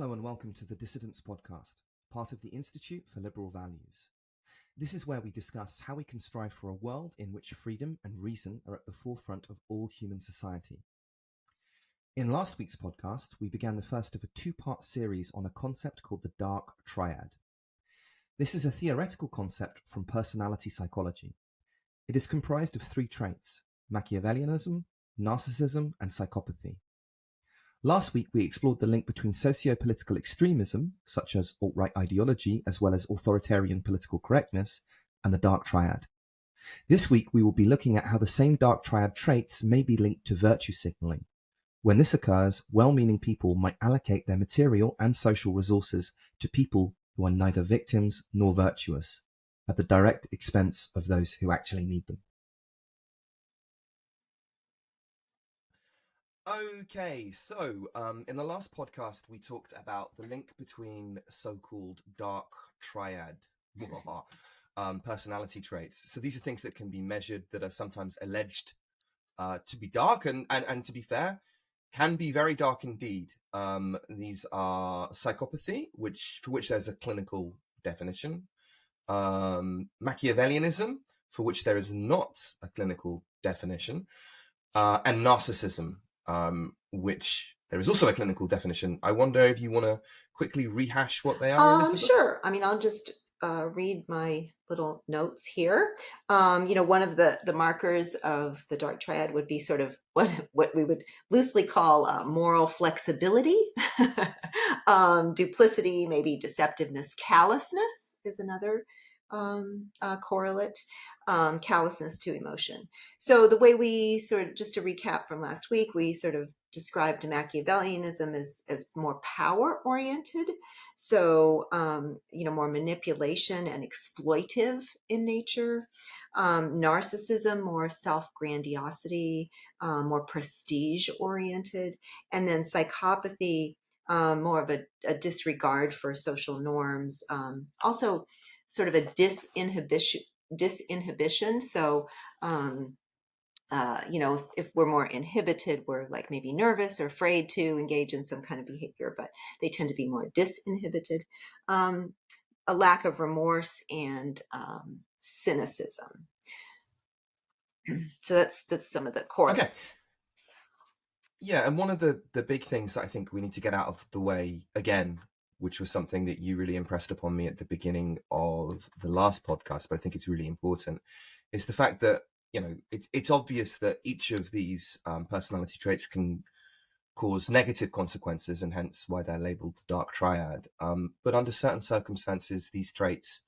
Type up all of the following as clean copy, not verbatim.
Hello and welcome to the Dissidents Podcast, part of the Institute for Liberal Values. This is where we discuss how we can strive for a world in which freedom and reason are at the forefront of all human society. In last week's podcast, we began the first of a two-part series on a concept called the Dark Triad. This is a theoretical concept from personality psychology. It is comprised of three traits: Machiavellianism, narcissism, and psychopathy. Last week, we explored the link between socio-political extremism, such as alt-right ideology, as well as authoritarian political correctness, and the Dark Triad. This week, we will be looking at how the same Dark Triad traits may be linked to virtue signaling. When this occurs, well-meaning people might allocate their material and social resources to people who are neither victims nor virtuous, at the direct expense of those who actually need them. Okay, so in the last podcast, we talked about the link between so-called Dark Triad personality traits. So these are things that can be measured, that are sometimes alleged to be dark, and to be fair, can be very dark indeed. These are psychopathy, for which there's a clinical definition, Machiavellianism, for which there is not a clinical definition, and narcissism, which there is also a clinical definition. I wonder if you want to quickly rehash what they are, Elizabeth? Sure. I mean, I'll just read my little notes here. One of the markers of the Dark Triad would be sort of what we would loosely call moral flexibility, duplicity, maybe deceptiveness. Callousness is another correlate. Callousness to emotion. So the way we sort of, just to recap from last week, we sort of described Machiavellianism as more power oriented. So, more manipulation and exploitive in nature. Narcissism, more self-grandiosity, more prestige oriented. And then psychopathy, more of a disregard for social norms. Also sort of a disinhibition. So, if we're more inhibited, we're like maybe nervous or afraid to engage in some kind of behavior, but they tend to be more disinhibited. A lack of remorse and cynicism. So that's some of the correlates. Okay. Yeah, and one of the big things that I think we need to get out of the way again, which was something that you really impressed upon me at the beginning of the last podcast, but I think it's really important, is the fact that, it's obvious that each of these personality traits can cause negative consequences, and hence why they're labeled the Dark Triad. But under certain circumstances, these traits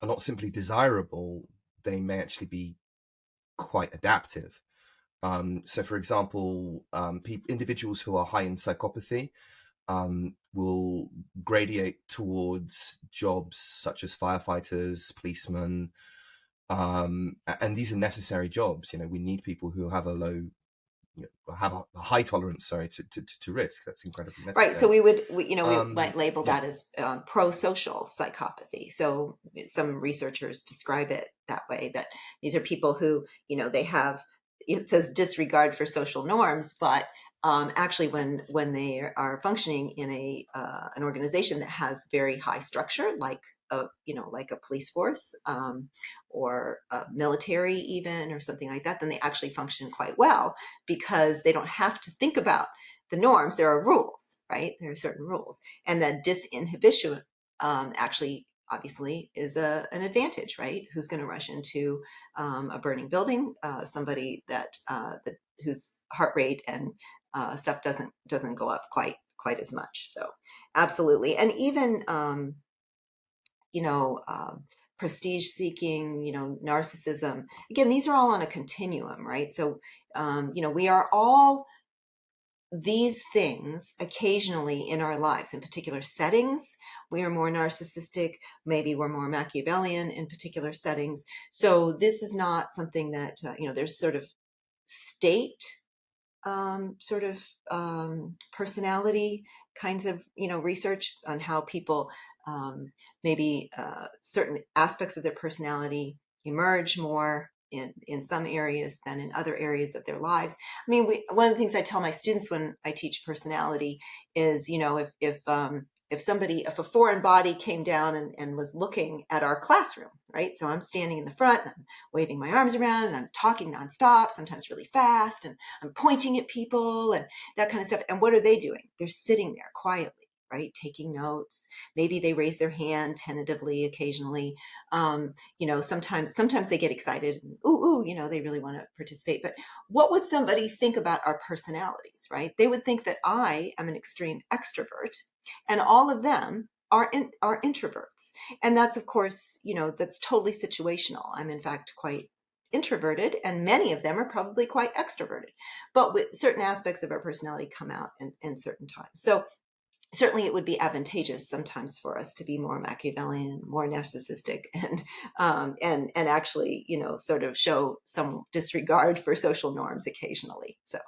are not simply desirable, they may actually be quite adaptive. So, for example, individuals who are high in psychopathy will gradiate towards jobs such as firefighters, policemen, and these are necessary jobs. We need people who have have a high tolerance, to risk. That's incredibly necessary. Right. So we might label that as pro-social psychopathy. So some researchers describe it that way, that these are people who, they have, it says disregard for social norms, but actually when they are functioning in an organization that has very high structure, like a police force or military even, or something like that, then they actually function quite well because they don't have to think about the norms. There are rules, right? There are certain rules. And that disinhibition actually obviously is an advantage, right? Who's going to rush into a burning building? Somebody that whose heart rate and stuff doesn't go up quite as much. So absolutely. And even prestige seeking, narcissism. Again, these are all on a continuum, right? So, we are all these things occasionally in our lives. In particular settings, we are more narcissistic. Maybe we're more Machiavellian in particular settings. So this is not something that, there's sort of state personality kinds of, research on how people maybe certain aspects of their personality emerge more in some areas than in other areas of their lives. I mean, one of the things I tell my students when I teach personality is, if a foreign body came down and was looking at our classroom, right? So I'm standing in the front and I'm waving my arms around and I'm talking nonstop, sometimes really fast, and I'm pointing at people and that kind of stuff. And what are they doing? They're sitting there quietly, right? Taking notes. Maybe they raise their hand tentatively occasionally. Sometimes they get excited and ooh, they really want to participate. But what would somebody think about our personalities, right? They would think that I am an extreme extrovert and all of them are introverts. And that's, of course, that's totally situational. I'm in fact quite introverted, and many of them are probably quite extroverted, but with certain aspects of our personality come out in certain times. So certainly it would be advantageous sometimes for us to be more Machiavellian, more narcissistic, and actually, sort of show some disregard for social norms occasionally. So.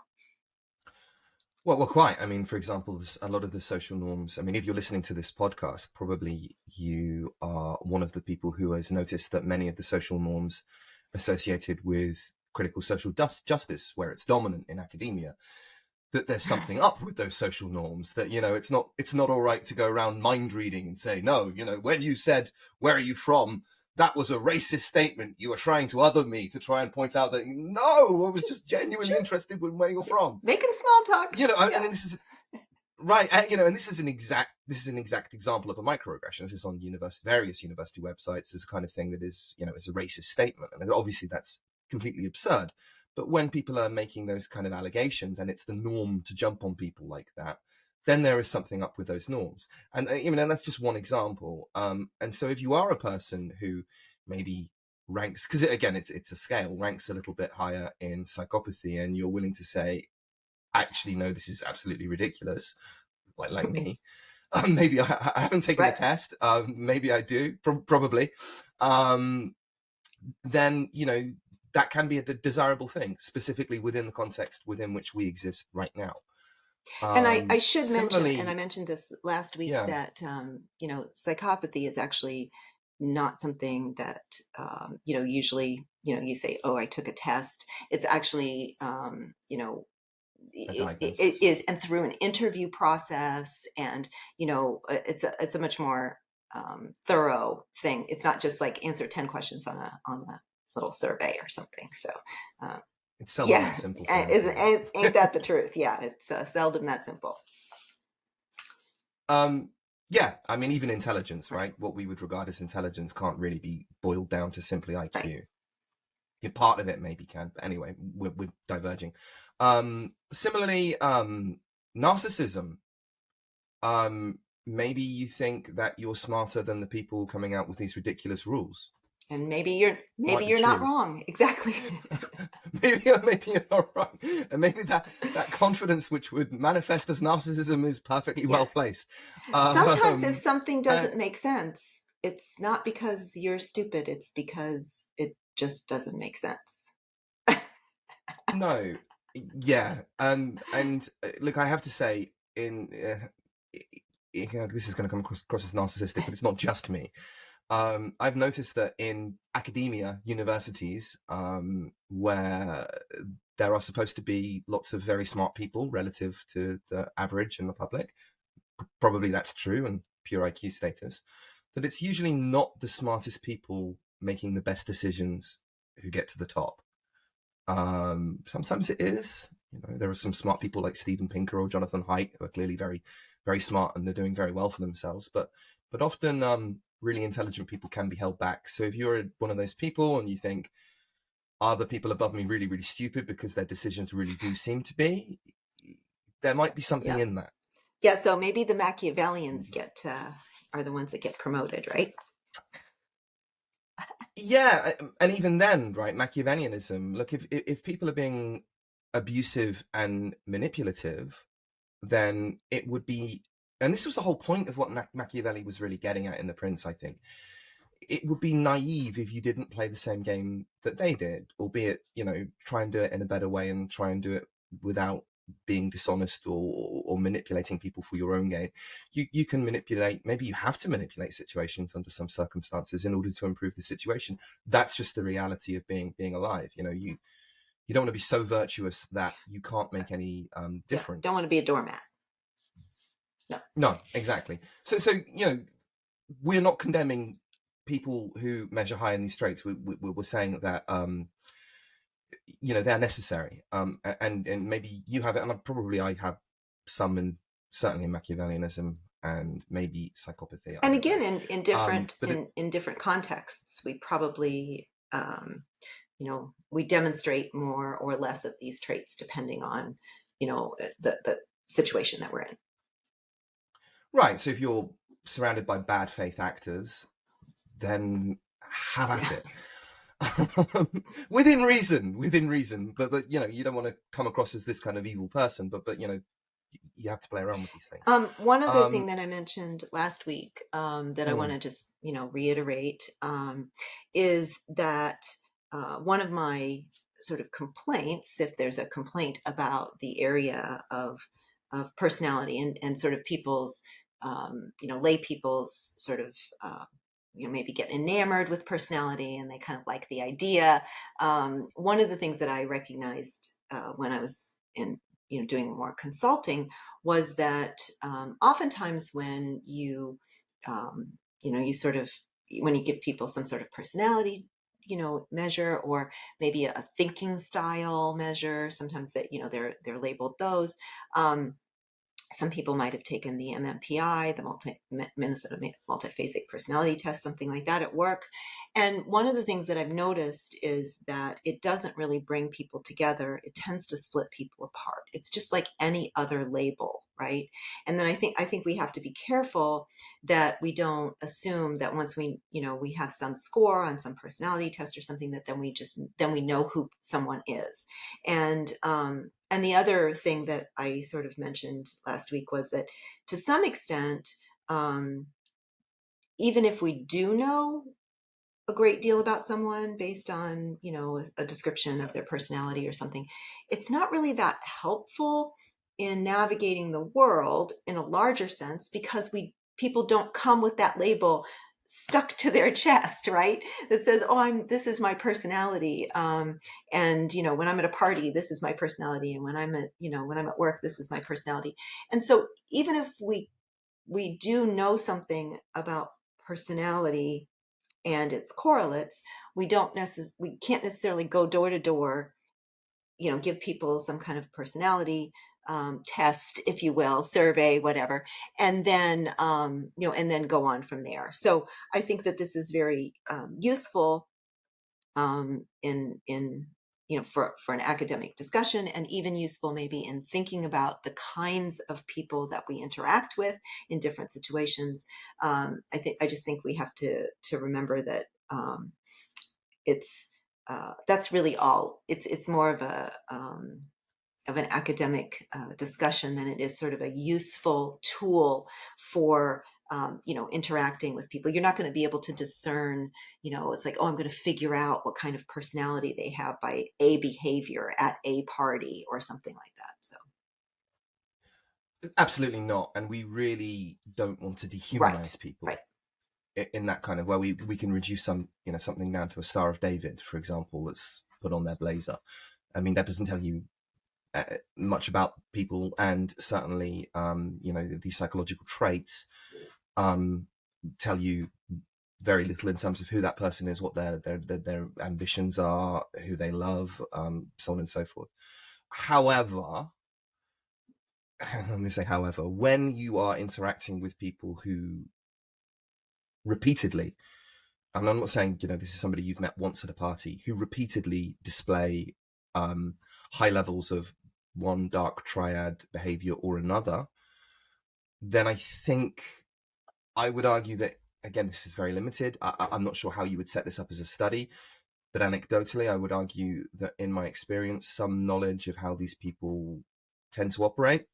Well, quite. I mean, for example, a lot of the social norms. I mean, if you're listening to this podcast, probably you are one of the people who has noticed that many of the social norms associated with critical social justice, where it's dominant in academia, that there's something up with those social norms, that, it's not all right to go around mind reading and say, no, when you said, where are you from? That was a racist statement. You were trying to other me to try and point out that, no, I was just genuinely interested in where you're from. Making small talk. And this is right. And this is an exact example of a microaggression. This is on various university websites as a kind of thing that is, is a racist statement. And obviously that's completely absurd. But when people are making those kind of allegations and it's the norm to jump on people like that, then there is something up with those norms. And and that's just one example. And so if you are a person who maybe ranks, because it's a scale, ranks a little bit higher in psychopathy, and you're willing to say, actually, no, this is absolutely ridiculous, like me. Maybe I haven't taken the test. Maybe I do, probably. Then, that can be a desirable thing, specifically within the context within which we exist right now. And I should mention, and I mentioned this last week, that, psychopathy is actually not something that, usually, you say, oh, I took a test. It's actually, it is, and through an interview process, and, it's a much more thorough thing. It's not just like answer 10 questions on a little survey or something. So, it's seldom that simple. Ain't that the truth? Yeah, it's seldom that simple. Yeah, I mean, even intelligence, right? What we would regard as intelligence can't really be boiled down to simply IQ. Right. Yeah, part of it maybe can, but anyway, we're diverging. Similarly, narcissism. Maybe you think that you're smarter than the people coming out with these ridiculous rules. And maybe you're not wrong. Exactly. maybe you're not wrong. And maybe that confidence which would manifest as narcissism is perfectly well placed. Sometimes if something doesn't make sense, it's not because you're stupid. It's because it just doesn't make sense. No. Yeah. And look, I have to say, this is going to come across as narcissistic, but it's not just me. I've noticed that in academia, universities, where there are supposed to be lots of very smart people relative to the average in the public, probably that's true, and pure IQ status, that it's usually not the smartest people making the best decisions who get to the top. Sometimes it is. There are some smart people like Steven Pinker or Jonathan Haidt who are clearly very, very smart and they're doing very well for themselves. But often, really intelligent people can be held back. So if you're one of those people and you think, are the people above me really, really stupid because their decisions really do seem to be, there might be something in that. Yeah, so maybe the Machiavellians are the ones that get promoted, right? Yeah, and even then, right, Machiavellianism, look, if people are being abusive and manipulative, then it would be, and this was the whole point of what Machiavelli was really getting at in The Prince, I think. It would be naive if you didn't play the same game that they did, albeit, try and do it in a better way and try and do it without being dishonest or manipulating people for your own gain. You can manipulate, maybe you have to manipulate situations under some circumstances in order to improve the situation. That's just the reality of being alive. You know, you don't want to be so virtuous that you can't make any difference. Don't want to be a doormat. No, exactly. So you know, we're not condemning people who measure high in these traits. We're saying that you know, they're necessary, and maybe you have it, and probably I have some, and certainly in Machiavellianism and maybe psychopathy. And again, in different in different contexts, we probably you know, we demonstrate more or less of these traits depending on, you know, the situation that we're in. Right. So if you're surrounded by bad faith actors, then have at it. within reason, but you know, you don't want to come across as this kind of evil person, but you know, you have to play around with these things. One other thing that I mentioned last week that I want to just, you know, reiterate is that one of my sort of complaints, if there's a complaint about the area of personality and sort of people's you know, lay people's sort of you know, maybe get enamored with personality and they kind of like the idea. One of the things that I recognized when I was in, you know, doing more consulting was that oftentimes when you, you know, you sort of, when you give people some sort of personality, you know, measure, or maybe a thinking style measure, sometimes that, you know, they're labeled those. Some people might have taken the MMPI, the Minnesota Multiphasic Personality Test, something like that at work. And one of the things that I've noticed is that it doesn't really bring people together. It tends to split people apart. It's just like any other label, right? And then I think we have to be careful that we don't assume that once we, you know, we have some score on some personality test or something, that then we know who someone is. And the other thing that I sort of mentioned last week was that to some extent, even if we do know a great deal about someone based on, you know, a description of their personality or something, it's not really that helpful in navigating the world in a larger sense, because people don't come with that label stuck to their chest, right? That says, oh, this is my personality. And, you know, when I'm at a party, this is my personality. And when I'm at work, this is my personality. And so even if we do know something about personality and its correlates, we can't necessarily go door to door, you know, give people some kind of personality test, if you will, survey, whatever, and then you know, and then go on from there. So I think that this is very useful in you know, for an academic discussion, and even useful maybe in thinking about the kinds of people that we interact with in different situations. I just think we have to remember that it's that's really all. It's more of an academic discussion than it is sort of a useful tool for you know, interacting with people. You're not going to be able to discern, you know, it's like, oh, I'm going to figure out what kind of personality they have by a behavior at a party or something like that. So absolutely not, and we really don't want to dehumanize people. Right. In that kind of, where we can reduce something down to a Star of David, for example, that's put on their blazer. I mean, that doesn't tell you much about people, and certainly you know, these psychological traits tell you very little in terms of who that person is, what their ambitions are, who they love, so on and so forth. However, let me say, however, when you are interacting with people who repeatedly, and I'm not saying, you know, this is somebody you've met once at a party, who repeatedly display high levels of one dark triad behavior or another, then I think I would argue that, again, this is very limited. I'm not sure how you would set this up as a study, but anecdotally, I would argue that in my experience, some knowledge of how these people tend to operate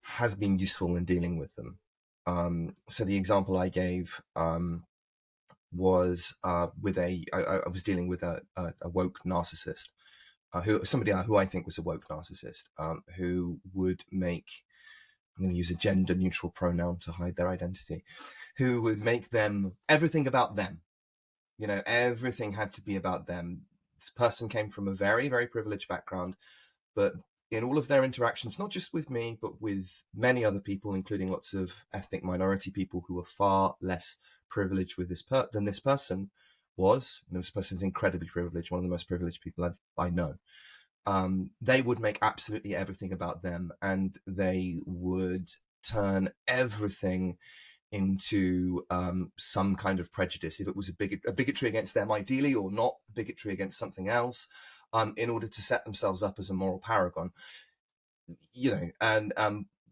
has been useful in dealing with them. So the example I gave was with I was dealing with a woke narcissist somebody who I think was a woke narcissist, who would make, I'm going to use a gender neutral pronoun to hide their identity, who would make them everything about them. You know, everything had to be about them. This person came from a very, very privileged background, but in all of their interactions, not just with me, but with many other people, including lots of ethnic minority people who were far less privileged with than this person was. And this person's incredibly privileged, one of the most privileged people I know. They would make absolutely everything about them, and they would turn everything into some kind of prejudice. If it was a bigotry against them ideally, or not bigotry against something else, in order to set themselves up as a moral paragon, you know. And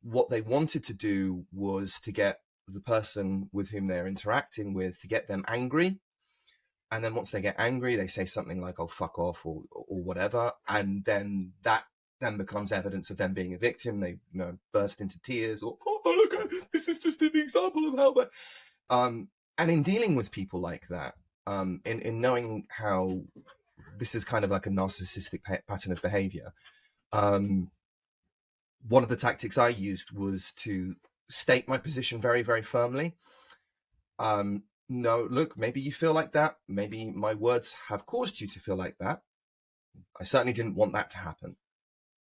what they wanted to do was to get the person with whom they're interacting with, to get them angry. And then once they get angry, they say something like, oh, fuck off, or whatever. And then that then becomes evidence of them being a victim. They, you know, burst into tears, or, oh, look, this is just an example of how bad. And in dealing with people like that, in knowing how this is kind of like a narcissistic pattern of behavior, one of the tactics I used was to state my position very, very firmly. No, look, maybe you feel like that. Maybe my words have caused you to feel like that. I certainly didn't want that to happen.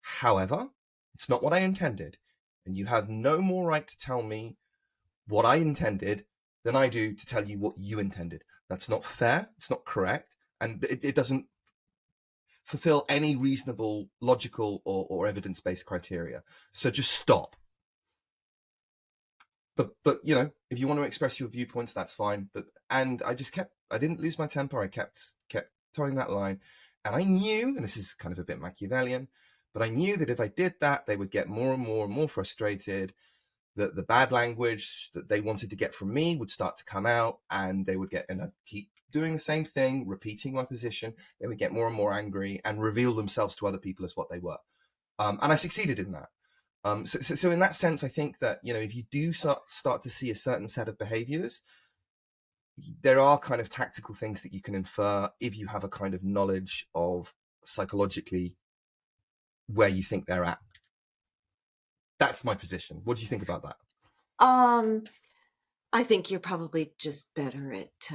However, it's not what I intended. And you have no more right to tell me what I intended than I do to tell you what you intended. That's not fair. It's not correct. And it doesn't fulfill any reasonable, logical, or evidence-based criteria. So just stop. But you know, if you want to express your viewpoints, that's fine. And I didn't lose my temper. I kept towing that line. And I knew, and this is kind of a bit Machiavellian, but I knew that if I did that, they would get more and more and more frustrated, that the bad language that they wanted to get from me would start to come out, and they would and I'd keep doing the same thing, repeating my position. They would get more and more angry and reveal themselves to other people as what they were. And I succeeded in that. So in that sense, I think that, you know, if you do start to see a certain set of behaviors, there are kind of tactical things that you can infer if you have a kind of knowledge of psychologically where you think they're at. That's my position. What do you think about that? I think you're probably just better at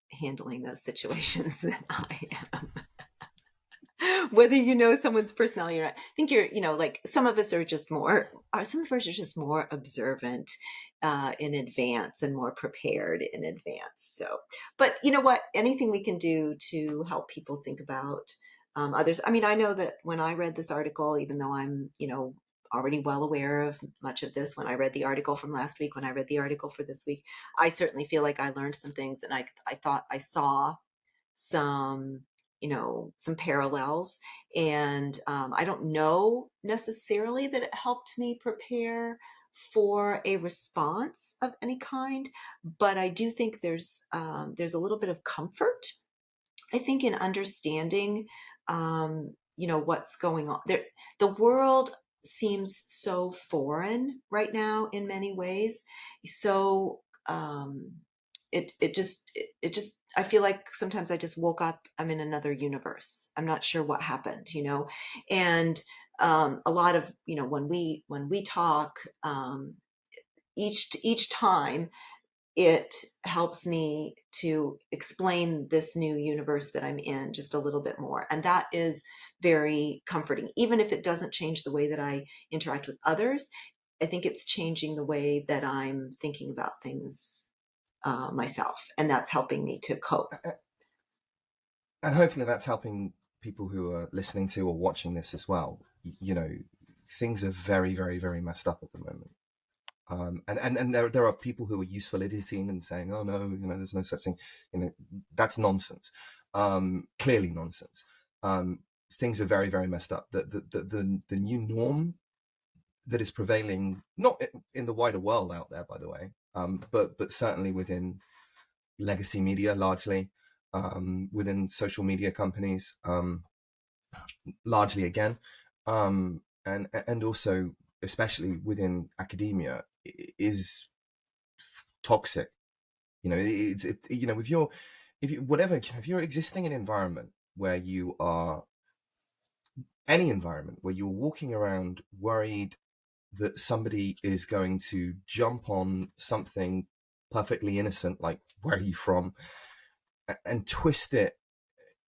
handling those situations than I am. Whether you know someone's personality or not, I think you're, you know, like some of us are just more observant in advance and more prepared in advance. So, but you know what, anything we can do to help people think about others. I mean, I know that when I read this article, even though I'm, you know, already well aware of much of this, when I read the article from last week, when I read the article for this week, I certainly feel like I learned some things, and I thought I saw some, you know, some parallels. And I don't know necessarily that it helped me prepare for a response of any kind, but I do think there's a little bit of comfort, I think, in understanding, you know, what's going on there. The world seems so foreign right now in many ways. So it just I feel like sometimes I just woke up, I'm in another universe. I'm not sure what happened, you know. And a lot of, you know, when we talk, each time it helps me to explain this new universe that I'm in just a little bit more. And that is very comforting. Even if it doesn't change the way that I interact with others, I think it's changing the way that I'm thinking about things myself. And that's helping me to cope. And hopefully that's helping people who are listening to or watching this as well. You know, things are very, very, very messed up at the moment. And there are people who are useful editing and saying, oh no, you know, there's no such thing. You know, that's nonsense. Clearly nonsense. Things are very, very messed up. The new norm that is prevailing, not in the wider world out there, by the way, but certainly within legacy media, largely within social media companies, largely again, and also especially within academia, is toxic. You know, you know, if you're existing in an environment where you are any environment where you're walking around worried that somebody is going to jump on something perfectly innocent, like where are you from, and twist it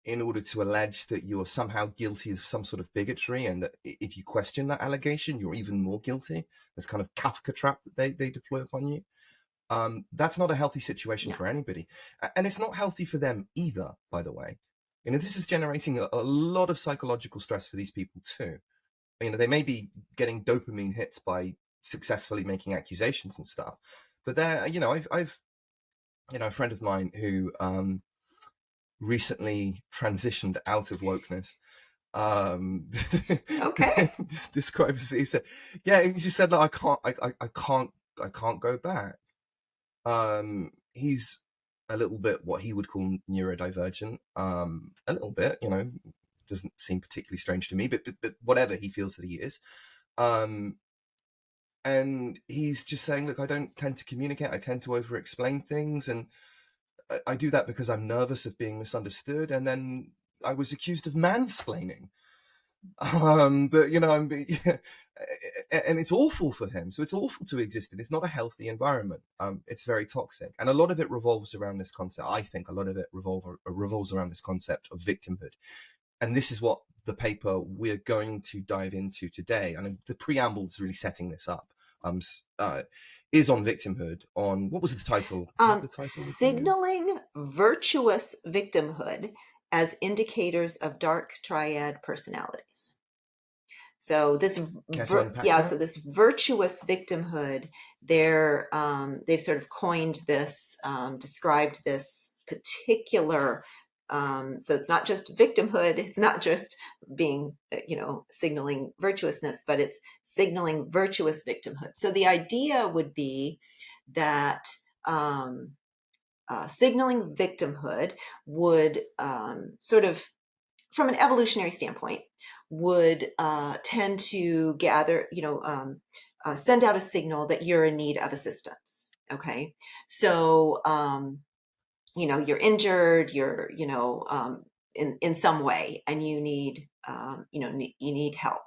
in order to allege that you're somehow guilty of some sort of bigotry, and that if you question that allegation, you're even more guilty. This kind of Kafka trap that they deploy upon you. That's not a healthy situation for anybody. And it's not healthy for them either, by the way. This is generating a lot of psychological stress for these people too. They may be getting dopamine hits by successfully making accusations and stuff, but they're, I've a friend of mine who recently transitioned out of wokeness. Okay. Describes, he said, he just said, "Look, I can't go back." He's a little bit what he would call neurodivergent. A little bit, doesn't seem particularly strange to me, but whatever, he feels that he is. And he's just saying, look, I don't tend to communicate. I tend to over-explain things, and I do that because I'm nervous of being misunderstood. And then I was accused of mansplaining. But and it's awful for him. So it's awful to exist in. It's not a healthy environment. It's very toxic, and a lot of it revolves around this concept. I think a lot of it revolves around this concept of victimhood, and this is what the paper we're going to dive into today, and the preamble is really setting this up. Is on victimhood. On what was the title? Signaling virtuous victimhood as indicators of dark triad personalities. So this, so this virtuous victimhood, they've sort of coined this, described this particular. So it's not just victimhood. It's not just being, signaling virtuousness, but it's signaling virtuous victimhood. So the idea would be that signaling victimhood would sort of, from an evolutionary standpoint, would tend to gather, send out a signal that you're in need of assistance. Okay, so you're injured, you're in some way, and you need you need help.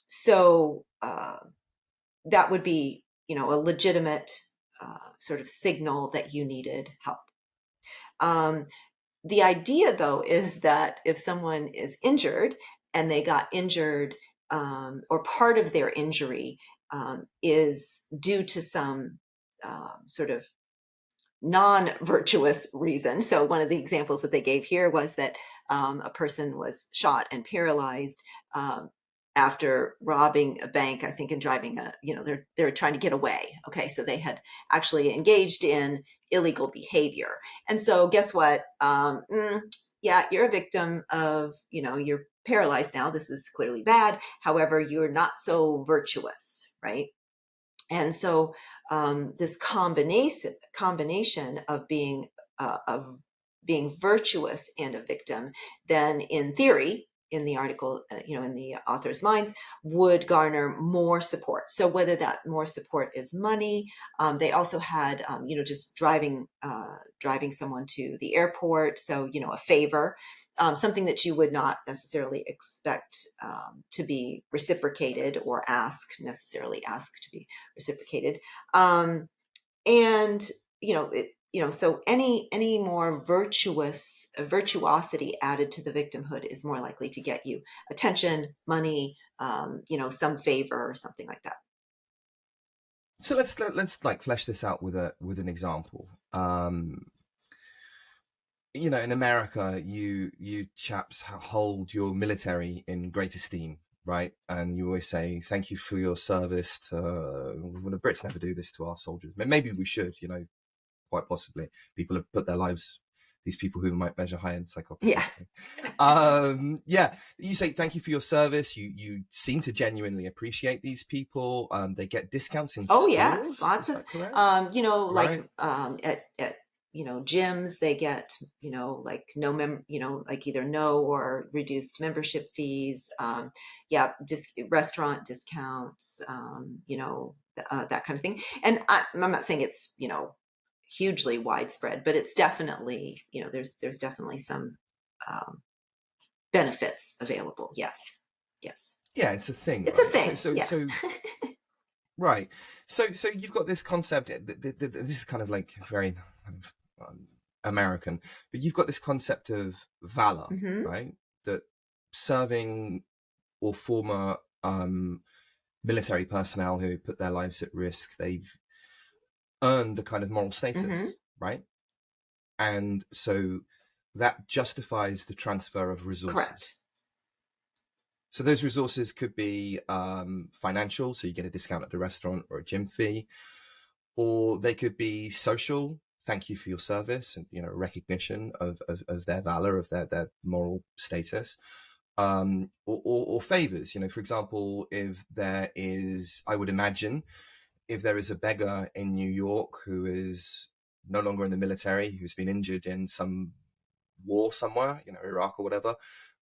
So that would be a legitimate sort of signal that you needed help. The idea, though, is that if someone is injured and they got injured, or part of their injury is due to some sort of non-virtuous reason. So one of the examples that they gave here was that a person was shot and paralyzed after robbing a bank, I think, and driving they're trying to get away. Okay, so they had actually engaged in illegal behavior. And so guess what? You're a victim of, you're paralyzed now. This is clearly bad. However, you're not so virtuous, right? And so this combination of being virtuous and a victim, then in theory, in the article, in the author's minds, would garner more support. So whether that more support is money, they also had, just driving someone to the airport. So, a favor, something that you would not necessarily expect to be reciprocated or necessarily ask to be reciprocated. So any more virtuosity added to the victimhood is more likely to get you attention, money, some favor or something like that. So let's like flesh this out with an example. In America, you chaps hold your military in great esteem, right? And you always say, thank you for your service to, well, the Brits never do this to our soldiers. Maybe we should, quite possibly. People have put their lives, these people who might measure high in psychopathy. You say, thank you for your service. You seem to genuinely appreciate these people. They get discounts in stores. Yes, lots of, right? At gyms, they get, either no or reduced membership fees. Restaurant discounts, that kind of thing. And I'm not saying it's, hugely widespread, but it's definitely, there's definitely some benefits available. Yes. Yeah, it's a thing. It's right? a thing. So right. So you've got this concept. This is kind of like very American, but you've got this concept of valor, Mm-hmm. right? That serving or former military personnel who put their lives at risk, they've earned a kind of moral status, Mm-hmm. right? And so that justifies the transfer of resources. Correct. So those resources could be financial, so you get a discount at the restaurant or a gym fee, or they could be social. Thank you for your service, and recognition of their valor, of their moral status, or favors. For example, if there is, I would imagine, if there is a beggar in New York who is no longer in the military, who's been injured in some war somewhere, Iraq or whatever,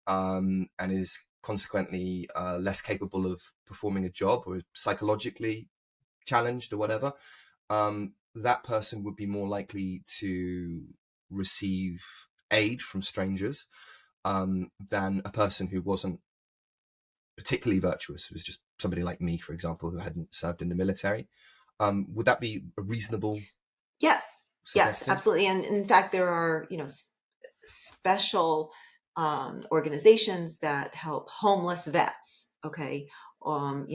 and is consequently less capable of performing a job, or psychologically challenged or whatever, that person would be more likely to receive aid from strangers than a person who wasn't particularly virtuous. It was just somebody like me, for example, who hadn't served in the military. Would that be a reasonable Yes, suggestion? absolutely. And in fact, there are, special organizations that help homeless vets. Okay. Or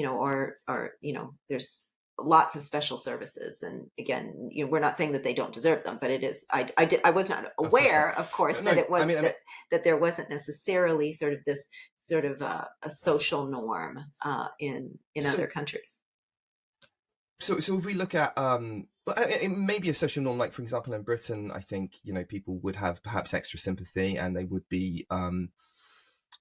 there's lots of special services. And again, we're not saying that they don't deserve them, but it is, I was not aware, of course, No, that it was, I mean, that there wasn't necessarily sort of this sort of a social norm in other countries. So if we look at it may be a social norm, like for example in Britain, I think people would have perhaps extra sympathy, and they would be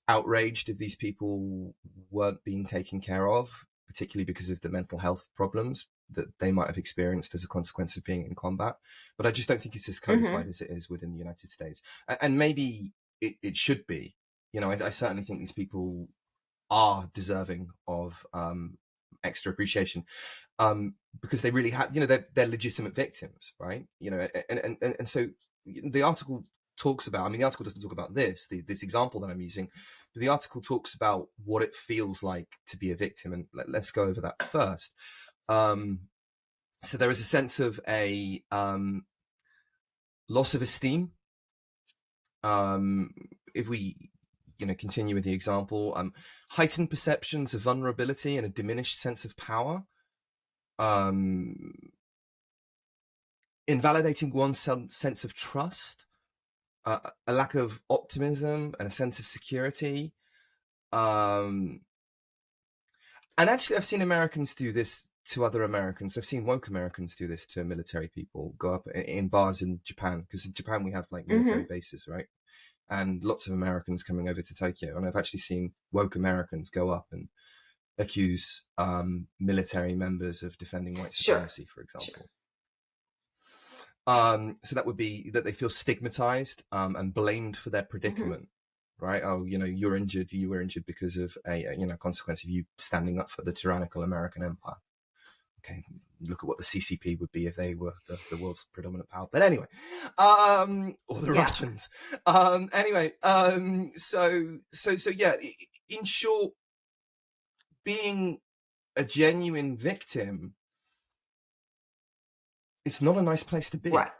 outraged if these people weren't being taken care of, particularly because of the mental health problems that they might have experienced as a consequence of being in combat. But I just don't think it's as codified as it is within the United States, and maybe it should be. I certainly think these people are deserving of extra appreciation, because they really have, they're legitimate victims, right? And so the article talks about, the article doesn't talk about this example that I'm using, but the article talks about what it feels like to be a victim, and let's go over that first. So there is a sense of a loss of esteem. If we continue with the example, heightened perceptions of vulnerability and a diminished sense of power, invalidating one's sense of trust, a lack of optimism and a sense of security. And actually, I've seen Americans do this to other Americans. I've seen woke Americans do this to military people, go up in bars in Japan, because in Japan we have like military bases, right? And lots of Americans coming over to Tokyo. And I've actually seen woke Americans go up and accuse military members of defending white supremacy, for example. So that would be that they feel stigmatized and blamed for their predicament, right? Oh, you were injured because of a consequence of you standing up for the tyrannical American empire. Okay, look at what the CCP would be if they were the world's predominant power. But anyway, or the Russians. Anyway, so yeah, in short, being a genuine victim, it's not a nice place to be. Right.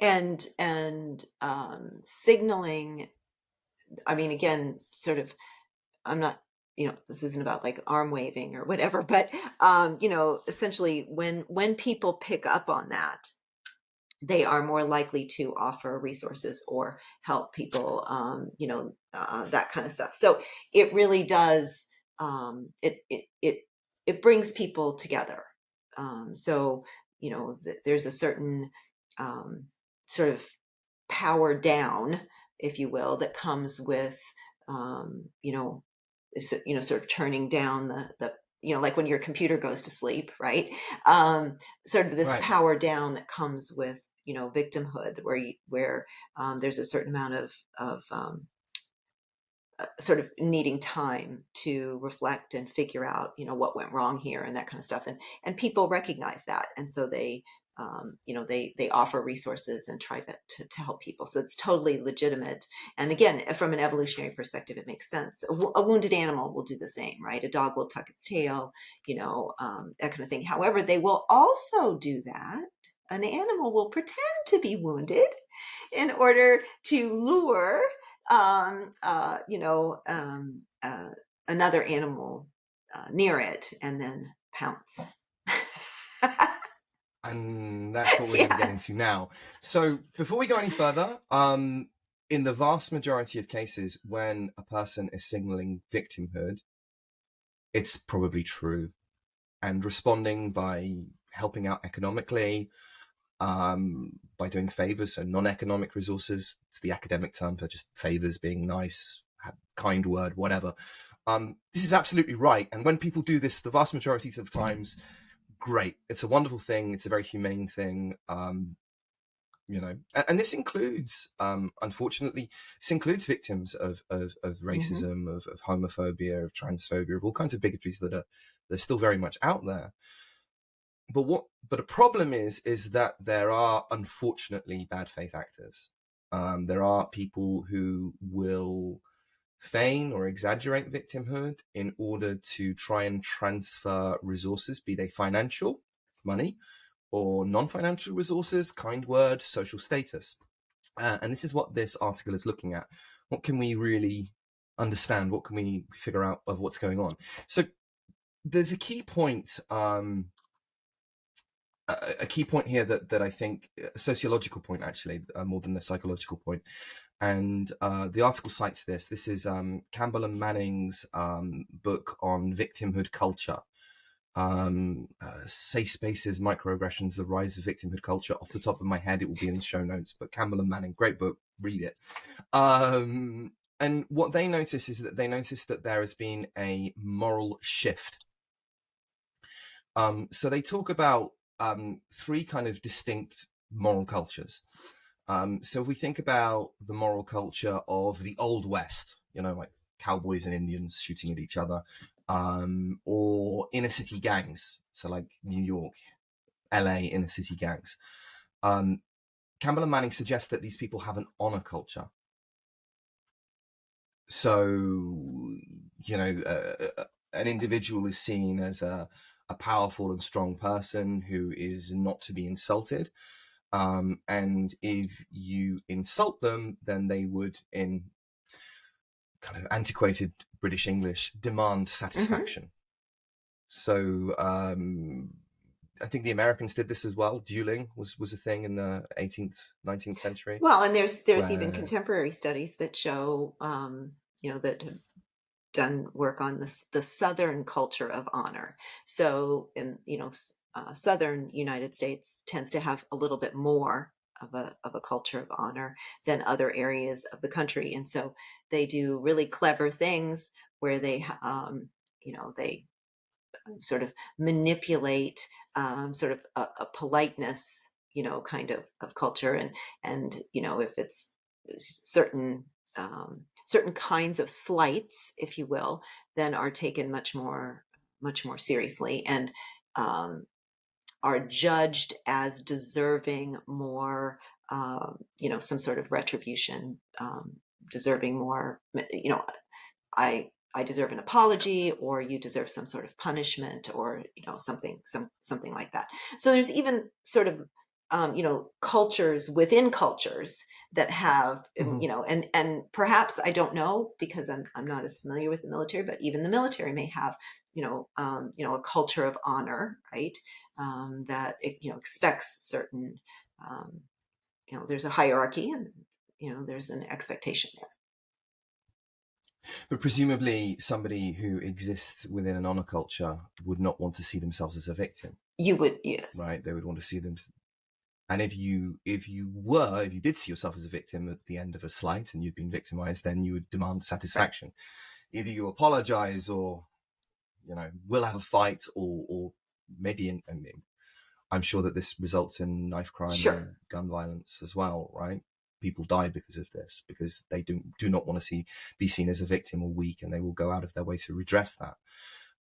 And signaling, again, sort of, I'm not, this isn't about like arm waving or whatever, but, essentially when people pick up on that, they are more likely to offer resources or help people, that kind of stuff. So it really does, it brings people together. So, there's a certain sort of power down, if you will, that comes with, sort of turning down the like when your computer goes to sleep, right? Sort of this power down that comes with, victimhood, where there's a certain amount of sort of needing time to reflect and figure out, what went wrong here and that kind of stuff. And people recognize that. And so they they offer resources and try to help people. So it's totally legitimate. And again, from an evolutionary perspective, it makes sense. A wounded animal will do the same, right? A dog will tuck its tail, that kind of thing. However, they will also do that. An animal will pretend to be wounded in order to lure, another animal near it and then pounce. And that's what we're going to get into now. So before we go any further, in the vast majority of cases, when a person is signaling victimhood, it's probably true. And responding by helping out economically, by doing favors, so non-economic resources, it's the academic term for just favors, being nice, kind word, whatever. This is absolutely right. And when people do this, the vast majority of times, great. It's a wonderful thing. It's a very humane thing. And this includes, unfortunately, victims of racism, of homophobia, of transphobia, of all kinds of bigotries that are still very much out there. But a problem is that there are, unfortunately, bad faith actors. There are people who will feign or exaggerate victimhood in order to try and transfer resources, be they financial, money, or non-financial resources, kind word, social status. And this is what this article is looking at. What can we really understand? What can we figure out of what's going on? So there's a key point, here that I think, a sociological point actually, more than a psychological point. And the article cites this. This is Campbell and Manning's book on victimhood culture. Safe Spaces, Microaggressions, The Rise of Victimhood Culture. Off the top of my head, it will be in the show notes. But Campbell and Manning, great book, read it. And what they notice is that there has been a moral shift. So they talk about three kind of distinct moral cultures. So if we think about the moral culture of the Old West, like cowboys and Indians shooting at each other, or inner city gangs, so like New York, LA inner city gangs. Campbell and Manning suggest that these people have an honor culture. So, an individual is seen as a powerful and strong person who is not to be insulted. And if you insult them, then they would, in kind of antiquated British English, demand satisfaction. So I think the Americans did this as well. Dueling was a thing in the 18th, 19th century. Well, and there's even contemporary studies that show, that have done work on the Southern culture of honor. So in, Southern United States tends to have a little bit more of a culture of honor than other areas of the country. And so they do really clever things where they, they sort of manipulate sort of a politeness, kind of culture. And if it's certain kinds of slights, if you will, then are taken much more seriously and are judged as deserving more, some sort of retribution, deserving more, I deserve an apology, or you deserve some sort of punishment, or something like that. So there's even sort of cultures within cultures that have, and perhaps, I don't know, because I'm not as familiar with the military, but even the military may have, a culture of honor, right? That it, expects certain, there's a hierarchy and, there's an expectation there. But presumably somebody who exists within an honor culture would not want to see themselves as a victim. You would, yes. Right. They would want to see them. And if you did see yourself as a victim at the end of a slight and you'd been victimized, then you would demand satisfaction. Right. Either you apologize or, we'll have a fight, or maybe I'm sure that this results in knife crime and gun violence as well, right? People die because of this, because they do not want to be seen as a victim or weak, and they will go out of their way to redress that.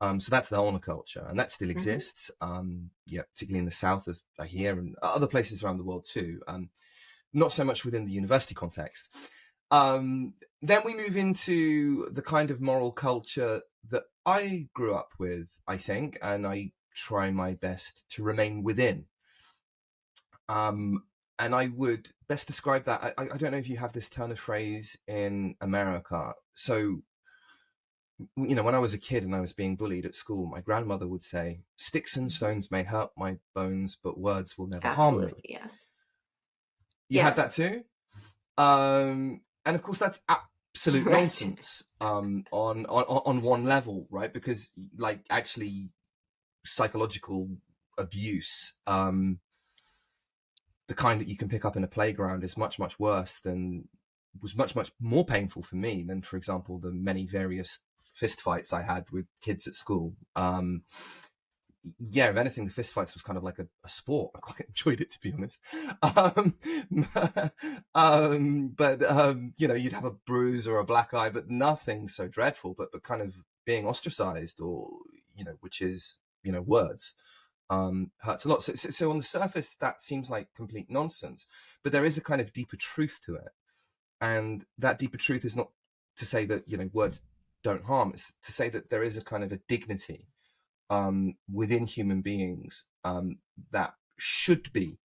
So that's the honor culture, and that still exists. Particularly in the South, as I hear, and other places around the world too. Not so much within the university context. Then we move into the kind of moral culture that I grew up with, I think, and I try my best to remain within. And I would best describe that. I don't know if you have this turn of phrase in America. So, when I was a kid and I was being bullied at school, my grandmother would say, "Sticks and stones may hurt my bones, but words will never harm me." Yes. You had that too? And of course, that's absolute nonsense on one level, right? Because actually psychological abuse, the kind that you can pick up in a playground, is much, much worse was much, much more painful for me than, for example, the many various fist fights I had with kids at school. If anything, the fist fights was kind of like a sport. I quite enjoyed it, to be honest. You'd have a bruise or a black eye, but nothing so dreadful, but kind of being ostracized, or, which is, words, hurts a lot. So on the surface, that seems like complete nonsense, but there is a kind of deeper truth to it. And that deeper truth is not to say that, words don't harm. It's to say that there is a kind of a dignity within human beings that should be,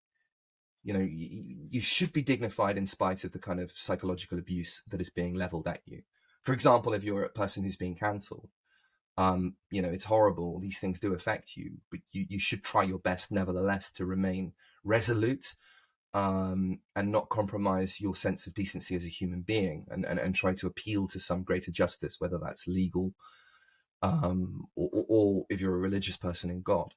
you should be dignified in spite of the kind of psychological abuse that is being leveled at you. For example, if you're a person who's being cancelled, it's horrible. These things do affect you, but you should try your best, nevertheless, to remain resolute and not compromise your sense of decency as a human being, and try to appeal to some greater justice, whether that's legal, or if you're a religious person in God.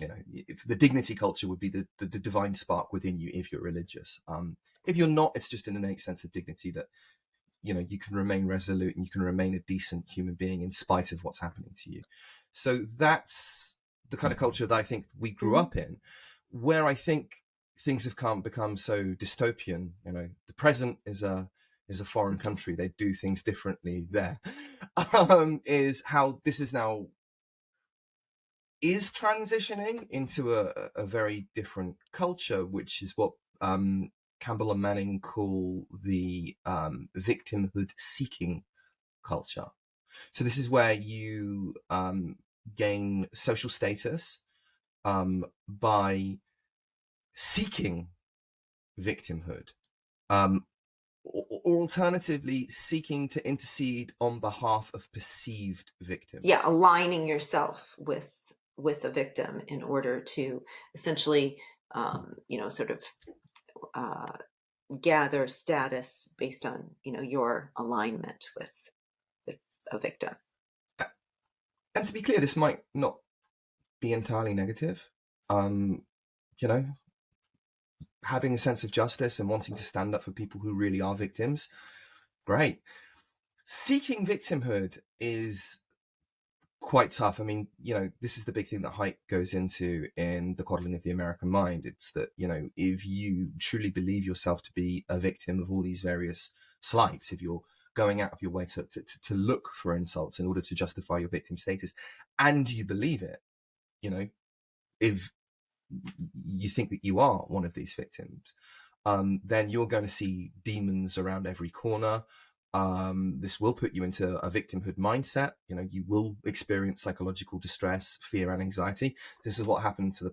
If the dignity culture would be the divine spark within you if you're religious. If you're not, it's just an innate sense of dignity that, you can remain resolute and you can remain a decent human being in spite of what's happening to you. So that's the kind of culture that I think we grew up in, where I think things have become so dystopian. The present is a foreign country. They do things differently there. Is how this is now is transitioning into a very different culture, which is what Campbell and Manning call the victimhood seeking culture. So this is where you gain social status by seeking victimhood, or alternatively seeking to intercede on behalf of perceived victims. Yeah, aligning yourself with a victim in order to essentially, sort of gather status based on, your alignment with a victim. And to be clear, this might not be entirely negative. Having a sense of justice and wanting to stand up for people who really are victims, great. Seeking victimhood is quite tough. I mean, this is the big thing that Haidt goes into in The Coddling of the American Mind. It's that, if you truly believe yourself to be a victim of all these various slights, if you're going out of your way to look for insults in order to justify your victim status, and you believe it, if you think that you are one of these victims, then you're going to see demons around every corner. This will put you into a victimhood mindset. You will experience psychological distress, fear, and anxiety. This is what happened to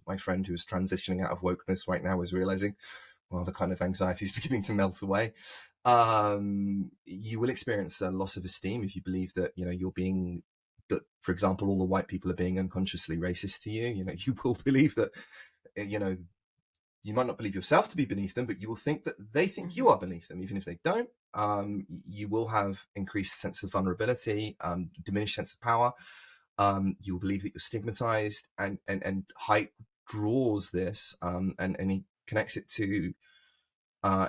my friend who is transitioning out of wokeness right now, is realizing, well, the kind of anxiety is beginning to melt away. You will experience a loss of esteem if you believe that, that, for example, all the white people are being unconsciously racist to you. You will believe that, you might not believe yourself to be beneath them, but you will think that they think you are beneath them, even if they don't. You will have increased sense of vulnerability, diminished sense of power. You will believe that you're stigmatized, and Haidt draws this, and he connects it to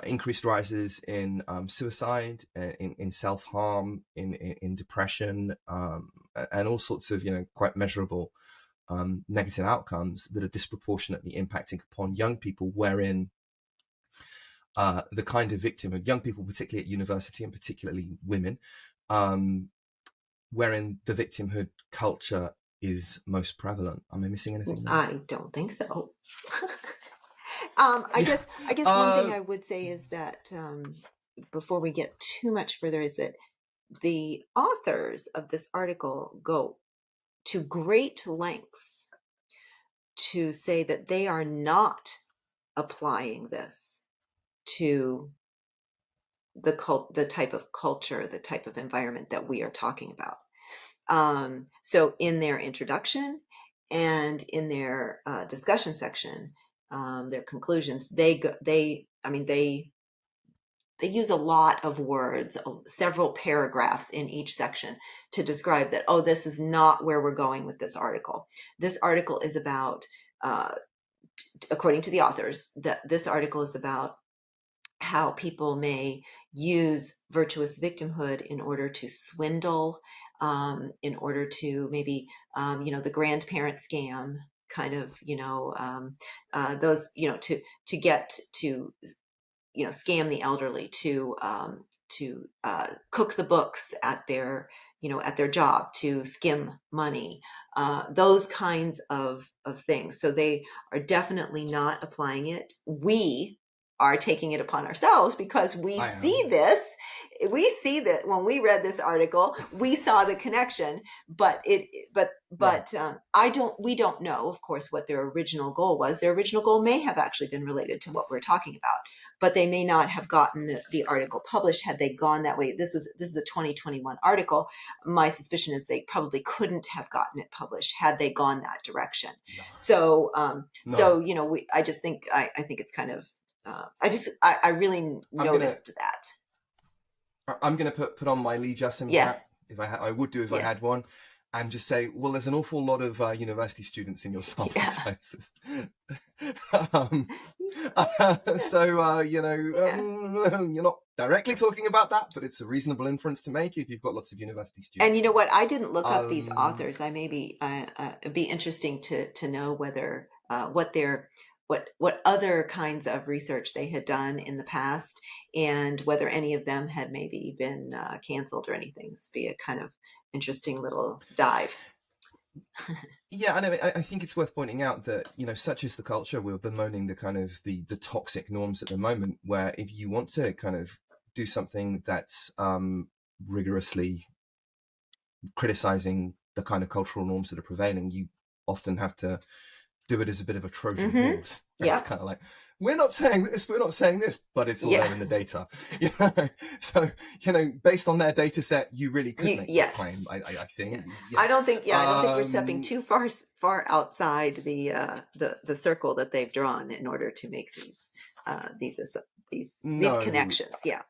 increased rises in suicide, in self-harm, in depression, and all sorts of quite measurable negative outcomes that are disproportionately impacting upon young people, wherein the kind of victim of young people, particularly at university and particularly women, wherein the victimhood culture is most prevalent. Am I missing anything there? I don't think so. I guess one thing I would say is that before we get too much further is that the authors of this article go to great lengths to say that they are not applying this to the type of culture, the type of environment that we are talking about. So in their introduction and in their discussion section, their conclusions, they use a lot of words, several paragraphs in each section to describe that, oh, this is not where we're going with this article. This article is about, according to the authors, that this article is about how people may use virtuous victimhood in order to swindle, in order to maybe, the grandparent scam kind of, those, to get to, scam the elderly, to cook the books at their job, to skim money, those kinds of things. So they are definitely not applying it. We are taking it upon ourselves because we see that when we read this article, we saw the connection, but we don't know, of course, what their original goal was. Their original goal may have actually been related to what we're talking about, but they may not have gotten the article published had they gone that way. This is a 2021 article. My suspicion is they probably couldn't have gotten it published had they gone that direction. No. So, I just think, I think it's kind of, I really noticed that. I'm going to put on my Lee Justin hat, if I would do if I had one, and just say, well, there's an awful lot of university students in your sample sizes. So, you're not directly talking about that, but it's a reasonable inference to make if you've got lots of university students. And you know what? I didn't look up these authors. I maybe it'd be interesting to know whether what other kinds of research they had done in the past, and whether any of them had maybe been canceled or anything. This would be a kind of interesting little dive. Yeah, and I think it's worth pointing out that, such is the culture. We're bemoaning the kind of the toxic norms at the moment, where if you want to kind of do something that's rigorously criticizing the kind of cultural norms that are prevailing, you often have to do it as a bit of a Trojan horse. It's kind of like, we're not saying this, but it's all there in the data. So, based on their data set, you really could make that claim, I think. Yeah. I don't think we're stepping too far outside the circle that they've drawn in order to make these connections. Yeah.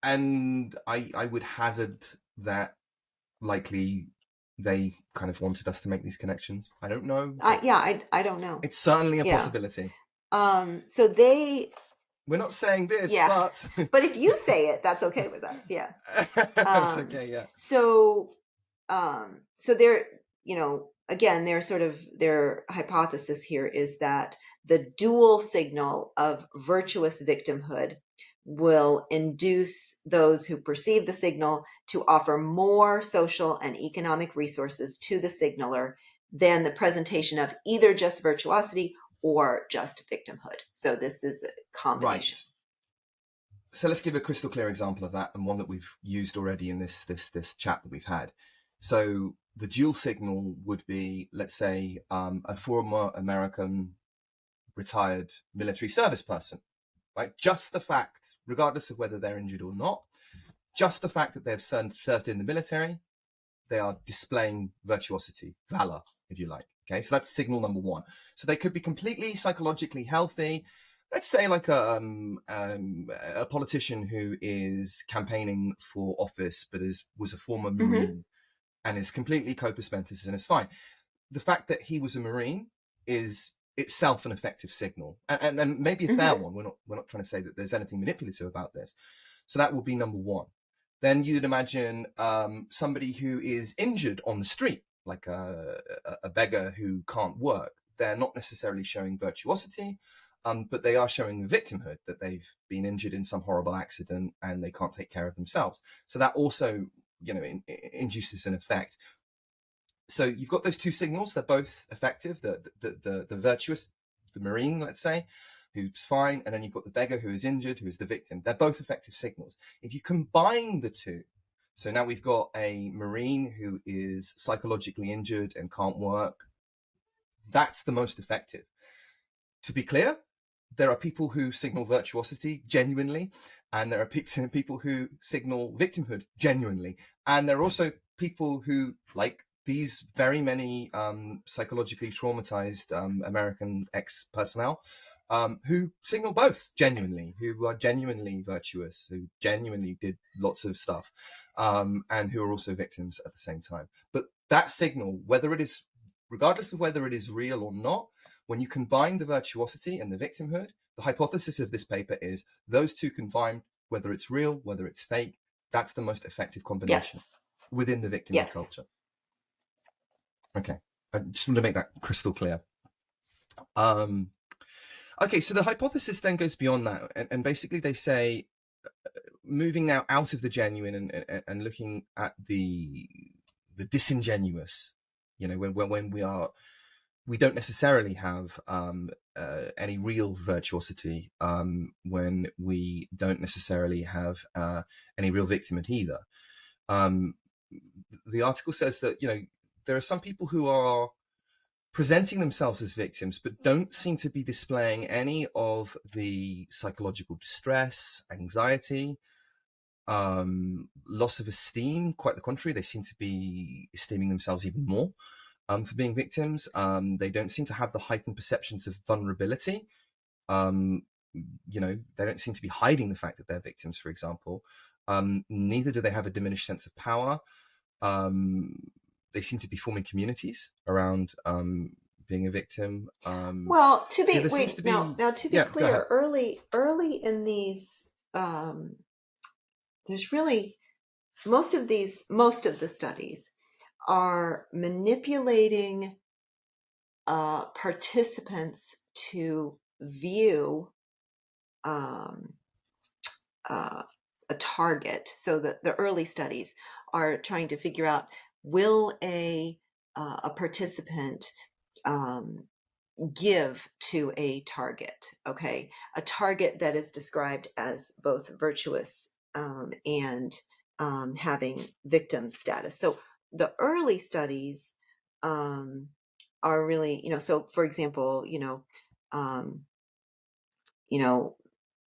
And I would hazard that likely they kind of wanted us to make these connections. I don't know. I don't know. It's certainly a possibility. So we're not saying this, but if you say it, that's okay with us. Yeah. It's okay. Yeah. So they're, again, their hypothesis here is that the dual signal of virtuous victimhood will induce those who perceive the signal to offer more social and economic resources to the signaler than the presentation of either just virtuosity or just victimhood. So this is a combination. Right. So let's give a crystal clear example of that, and one that we've used already in this chat that we've had. So the dual signal would be, let's say, a former American retired military service person. Right, just the fact, regardless of whether they're injured or not, just the fact that they've served in the military, they are displaying virtuosity, valor, if you like. Okay, so that's signal number one. So they could be completely psychologically healthy. Let's say like a politician who is campaigning for office, but was a former Marine and is completely corpus mentis and is fine. The fact that he was a Marine is itself an effective signal, and maybe a fair one. We're not trying to say that there's anything manipulative about this. So that would be number one. Then you'd imagine somebody who is injured on the street, like a beggar who can't work. They're not necessarily showing virtuosity, but they are showing the victimhood, that they've been injured in some horrible accident and they can't take care of themselves. So that also induces an effect. So you've got those two signals. They're both effective. The virtuous, the Marine, let's say, who's fine, and then you've got the beggar who is injured, who is the victim. They're both effective signals. If you combine the two, so now we've got a Marine who is psychologically injured and can't work, that's the most effective. To be clear, there are people who signal virtuosity genuinely, and there are people who signal victimhood genuinely. And there are also people who, like these very many psychologically traumatized American ex-personnel, who signal both genuinely, who are genuinely virtuous, who genuinely did lots of stuff, and who are also victims at the same time. But that signal, regardless of whether it is real or not, when you combine the virtuosity and the victimhood, the hypothesis of this paper is those two combined, whether it's real, whether it's fake, that's the most effective combination within the victimhood culture. Okay, I just want to make that crystal clear. Okay, so the hypothesis then goes beyond that, and basically they say, moving now out of the genuine and looking at the disingenuous, when we don't necessarily have any real virtuosity, when we don't necessarily have any real victimhood either. The article says that there are some people who are presenting themselves as victims, but don't seem to be displaying any of the psychological distress, anxiety, loss of esteem. Quite the contrary, they seem to be esteeming themselves even more for being victims. They don't seem to have the heightened perceptions of vulnerability. They don't seem to be hiding the fact that they're victims, for example. Neither do they have a diminished sense of power. They seem to be forming communities around being a victim. Well, to be clear, early in these, there's really most of the studies are manipulating participants to view a target. So the early studies are trying to figure out, will a participant give to a target? Okay, a target that is described as both virtuous and having victim status. So the early studies are really, so for example,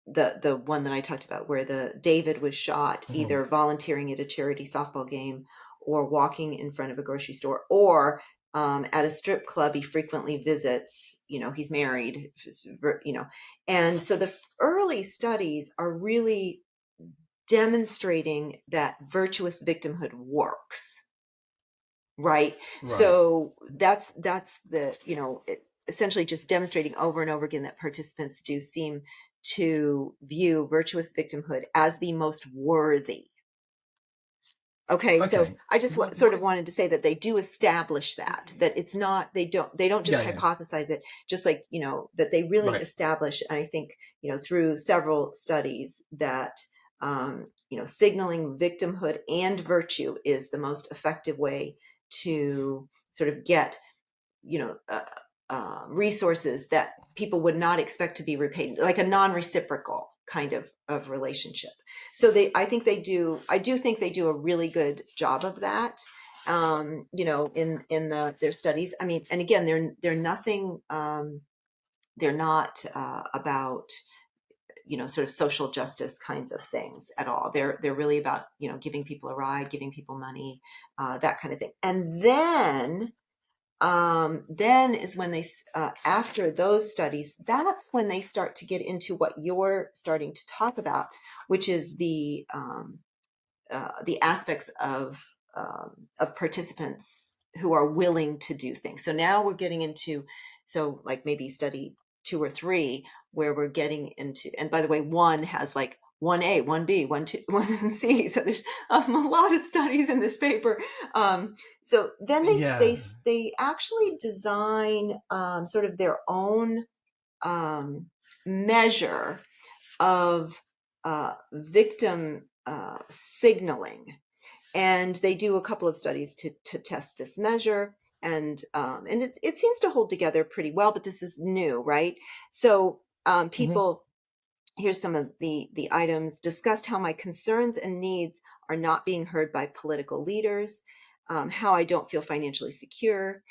the one that I talked about where David was shot either volunteering at a charity softball game or walking in front of a grocery store, or at a strip club he frequently visits. He's married, and so the early studies are really demonstrating that virtuous victimhood works, right? So that's the essentially just demonstrating over and over again that participants do seem to view virtuous victimhood as the most worthy. Okay, so I just sort of wanted to say that they do establish that it's not, they don't just hypothesize it, just like, that they really establish, and I think, through several studies that, signaling victimhood and virtue is the most effective way to sort of get, resources that people would not expect to be repaid, like a non-reciprocal kind of relationship. So I do think they do a really good job of that, in their studies. I mean, and again, they're nothing, they're not about, sort of social justice kinds of things at all. They're really about, giving people a ride, giving people money, that kind of thing. And then is when they, after those studies, that's when they start to get into what you're starting to talk about, which is the aspects of participants who are willing to do things. So now we're getting into, so like maybe study 2 or 3, where we're getting into, and by the way, one has like 1A, 1B, 1C. So there's a lot of studies in this paper. So then they actually design sort of their own measure of victim signaling. And they do a couple of studies to test this measure. And it seems to hold together pretty well, but this is new, right? So people, here's some of the items: discussed how my concerns and needs are not being heard by political leaders, how I don't feel financially secure,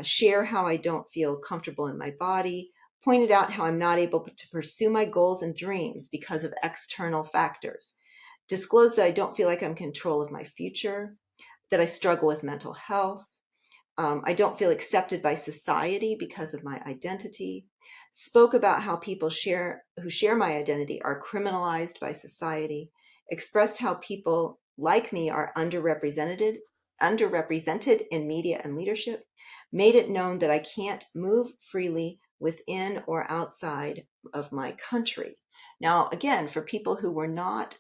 share how I don't feel comfortable in my body, pointed out how I'm not able to pursue my goals and dreams because of external factors, disclosed that I don't feel like I'm in control of my future, that I struggle with mental health, I don't feel accepted by society because of my identity, spoke about how people who share my identity are criminalized by society, expressed how people like me are underrepresented in media and leadership, made it known that I can't move freely within or outside of my country. Now, again, for people who were not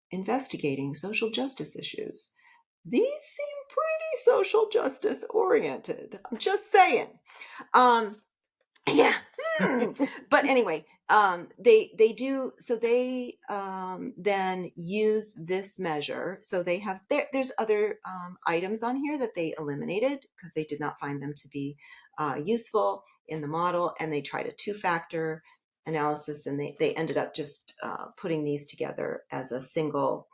investigating social justice issues, these seem pretty social justice oriented. I'm just saying. Yeah. But anyway, they do. So they then use this measure. So they have there's other items on here that they eliminated because they did not find them to be useful in the model, and they tried a 2-factor analysis, and they ended up just putting these together as a single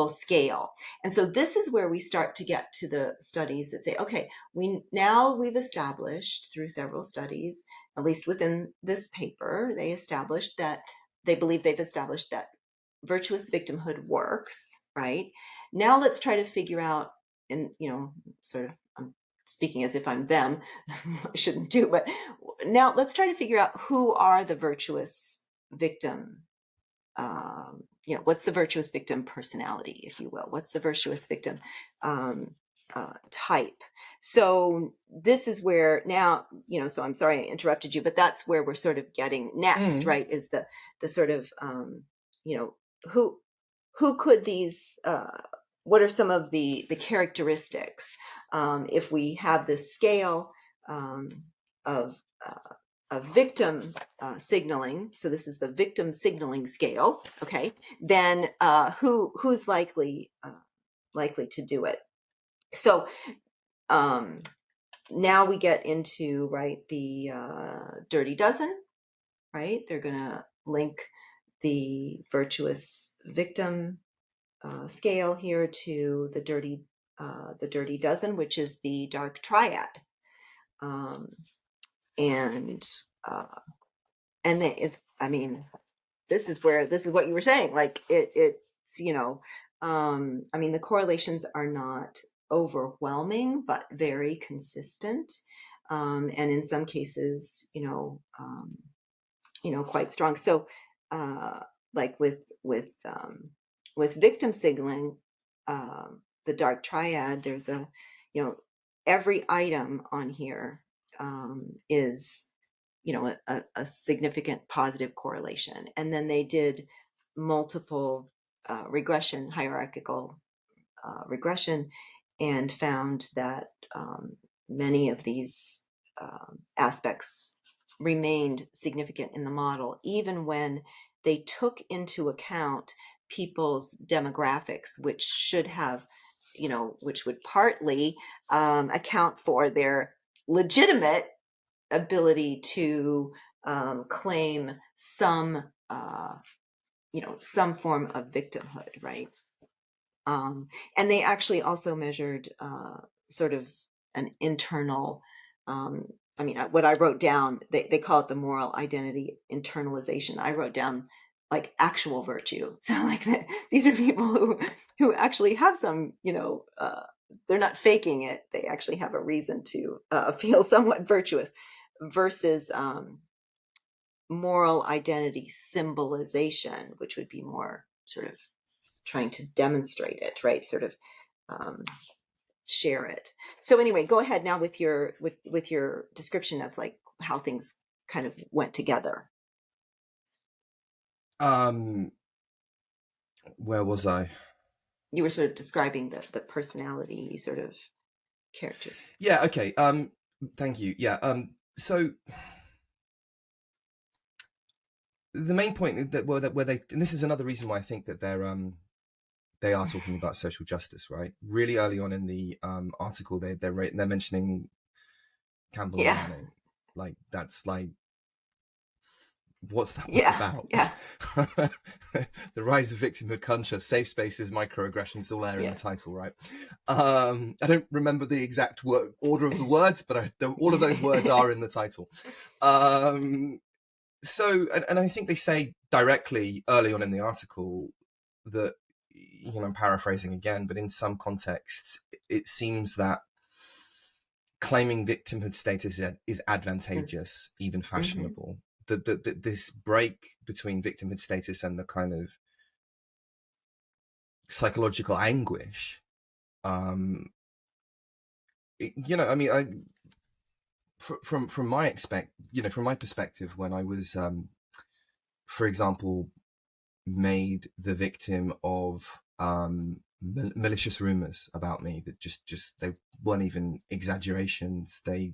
scale. And so this is where we start to get to the studies that say, okay, we've established through several studies, at least within this paper, they believe they've established that virtuous victimhood works, right? Now let's try to figure out, and sort of, I'm speaking as if I'm them, I shouldn't do, but now let's try to figure out who are the virtuous victim. What's the virtuous victim personality, if you will? What's the virtuous victim type? So this is where now, so I'm sorry I interrupted you, but that's where we're sort of getting next, right? Is the sort of, who could these, what are some of the characteristics? If we have this scale of victim signaling, so this is the victim signaling scale, okay, then who's likely to do it? So now we get into, right, the dirty dozen, right? They're going to link the virtuous victim scale here to the dirty dozen, which is the Dark Triad. And this is what you were saying, like it's the correlations are not overwhelming, but very consistent, and in some cases quite strong. So like with victim signaling, the Dark Triad, there's every item on here is a significant positive correlation. And then they did multiple hierarchical regression, and found that many of these aspects remained significant in the model, even when they took into account people's demographics, which should have, which would partly account for their legitimate ability to claim some form of victimhood, right? And they actually also measured sort of an internal, what I wrote down, they call it the moral identity internalization. I wrote down like actual virtue. So like these are people who actually have some, they're not faking it. They actually have a reason to feel somewhat virtuous, versus moral identity symbolization, which would be more sort of trying to demonstrate it, right? Sort of share it. So anyway, go ahead now with your description of like how things kind of went together. Where was I? You were sort of describing the personality sort of characters. Yeah. Okay. Thank you. Yeah. So the main point that where they, and this is another reason why I think that they're they are talking about social justice, right? Really early on in the article, they're mentioning Campbell and Yeah. Manning. Like, that's like, what's that book Yeah. about? Yeah. The Rise of Victimhood Culture, Safe Spaces, Microaggressions, all there in Yeah. the title, right? I don't remember the exact order of the words, but all of those words are in the title. So, and I think they say directly early on in the article that, I'm paraphrasing again, but in some contexts, it seems that claiming victimhood status is advantageous, even fashionable. This break between victimhood status and the kind of psychological anguish, from my from my perspective, when I was, for example, made the victim of malicious rumors about me that just they weren't even exaggerations, they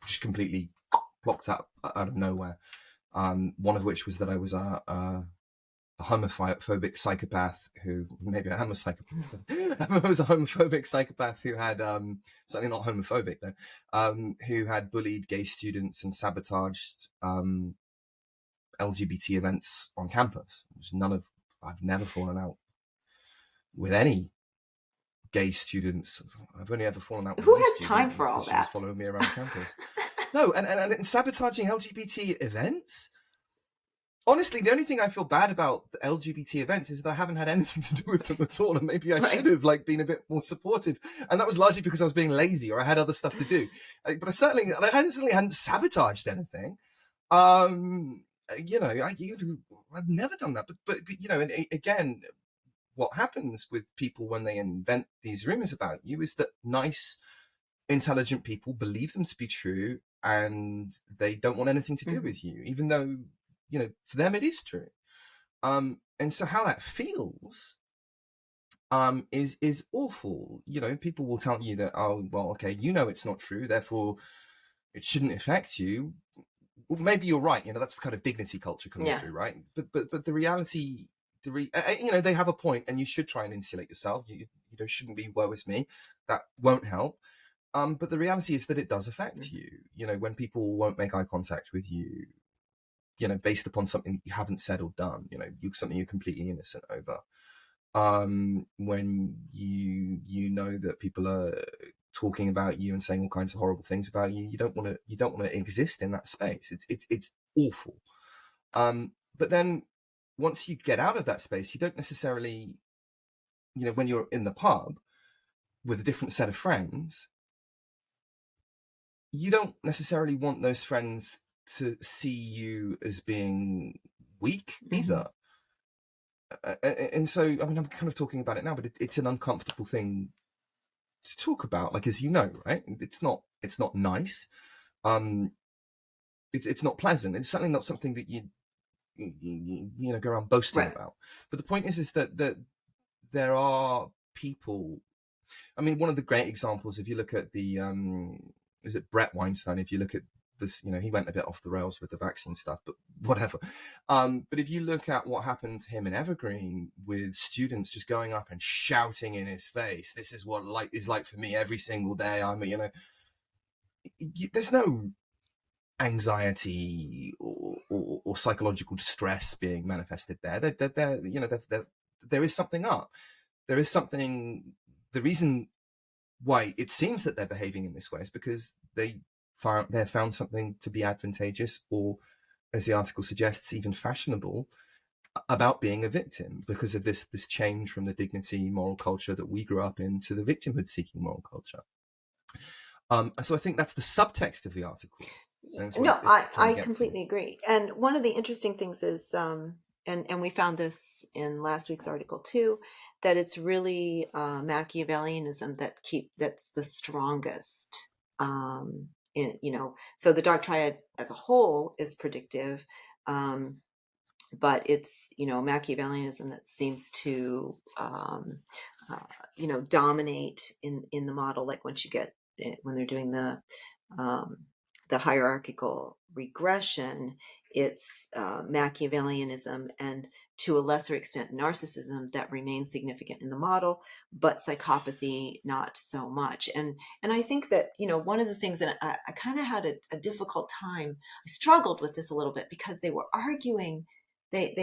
just completely plopped up out of nowhere. One of which was that I was a homophobic psychopath who, maybe I am a psychopath. I was a homophobic psychopath who had, certainly not homophobic though, who had bullied gay students and sabotaged LGBT events on campus. I've never fallen out with any gay students. I've only ever fallen out with Who one has student time for all because she was that? following me around campus. No, and sabotaging LGBT events. Honestly, the only thing I feel bad about the LGBT events is that I haven't had anything to do with them at all, and maybe I should have been a bit more supportive. And that was largely because I was being lazy or I had other stuff to do. But I certainly hadn't sabotaged anything. I've never done that. But and again, what happens with people when they invent these rumors about you is that nice, intelligent people believe them to be true, and they don't want anything to do with you, even though, for them it is true. And so how that feels is awful. People will tell you that, oh, well, okay, it's not true, therefore it shouldn't affect you. Well, maybe you're right. That's the kind of dignity culture coming through, right? But the reality, they have a point, and you should try and insulate yourself. You shouldn't be woe is me. That won't help. But the reality is that it does affect you. When people won't make eye contact with you, based upon something you haven't said or done, something you're completely innocent over. When you know that people are talking about you and saying all kinds of horrible things about you, you don't want to exist in that space. It's awful. But then once you get out of that space, you don't necessarily, when you're in the pub with a different set of friends, you don't necessarily want those friends to see you as being weak either. And so, I'm kind of talking about it now, but it's an uncomfortable thing to talk about, like, as right? It's not nice. It's not pleasant. It's certainly not something that you go around boasting about. But the point is that there are people. One of the great examples, if you look at the is it Brett Weinstein? If you look at this, he went a bit off the rails with the vaccine stuff, but whatever. But if you look at what happened to him in Evergreen, with students just going up and shouting in his face, "This is what life is like for me every single day." There's no anxiety or psychological distress being manifested there. There is something up. There is something. The reason why it seems that they're behaving in this way is because they've found something to be advantageous, or, as the article suggests, even fashionable, about being a victim, because of this change from the dignity moral culture that we grew up in to the victimhood seeking moral culture. So I think that's the subtext of the article. No, I completely agree. And one of the interesting things is, and we found this in last week's article too, that it's really Machiavellianism that's the strongest. So the Dark Triad as a whole is predictive, but it's Machiavellianism that seems to dominate in the model. Like when they're doing the the hierarchical regression, it's Machiavellianism, and to a lesser extent narcissism that remains significant in the model, but psychopathy not so much. And I think that, one of the things that I kind of had a difficult time, I struggled with this a little bit, because they were arguing, I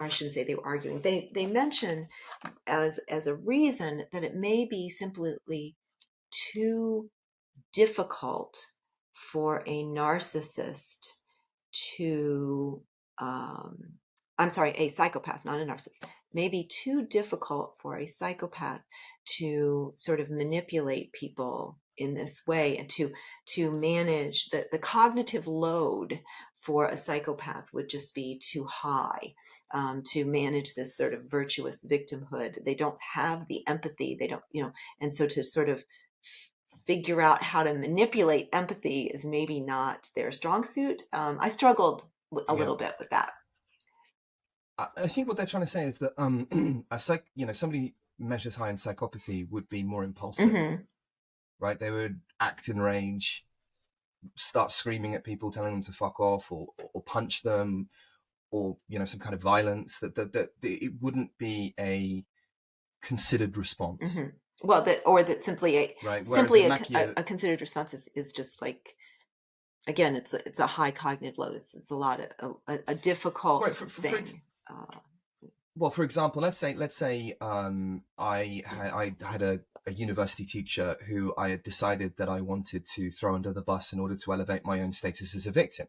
shouldn't say they were arguing, they mention as a reason that it may be simply too difficult for a narcissist to, a psychopath, not a narcissist, maybe too difficult for a psychopath to sort of manipulate people in this way, and to manage the cognitive load for a psychopath would just be too high, to manage this sort of virtuous victimhood. They don't have the empathy. They don't, and so to sort of figure out how to manipulate empathy is maybe not their strong suit. I struggled a little bit with that. I think what they're trying to say is that somebody measures high in psychopathy would be more impulsive, right? They would act in rage, start screaming at people, telling them to fuck off, or punch them, or some kind of violence. That it wouldn't be a considered response. Well, that simply a considered response is just like, again, it's a high cognitive load. It's a lot of a difficult thing. Well, for example, let's say I had a university teacher who I had decided that I wanted to throw under the bus in order to elevate my own status as a victim.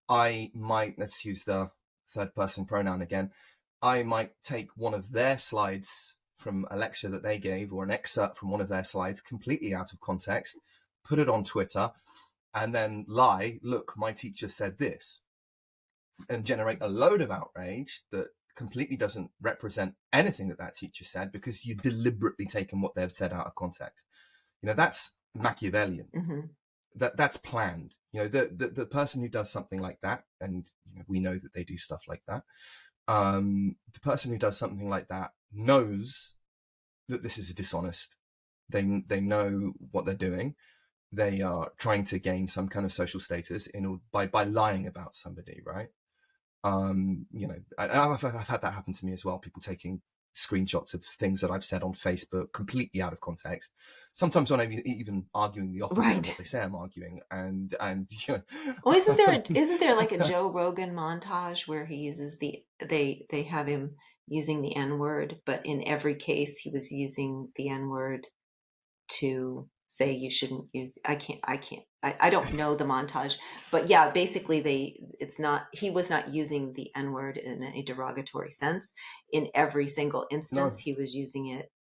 I might, let's use the third person pronoun again, I might take one of their slides from a lecture that they gave, or an excerpt from one of their slides, completely out of context, put it on Twitter, and then lie, look, my teacher said this, and generate a load of outrage that completely doesn't represent anything that teacher said, because you've deliberately taken what they've said out of context. That's Machiavellian. That's planned. The person who does something like that, and we know that they do stuff like that, the person who does something like that knows that this is dishonest. They know what they're doing. They are trying to gain some kind of social status by lying about somebody, right? I've had that happen to me as well. People taking screenshots of things that I've said on Facebook completely out of context. Sometimes when I'm even arguing the opposite of what they say I'm arguing, and Well, isn't there like a Joe Rogan montage where he uses they have him using the N-word, but in every case he was using the N-word to say you shouldn't use. I don't know the montage, but yeah, basically he was not using the N-word in a derogatory sense. In every single instance, he was using it,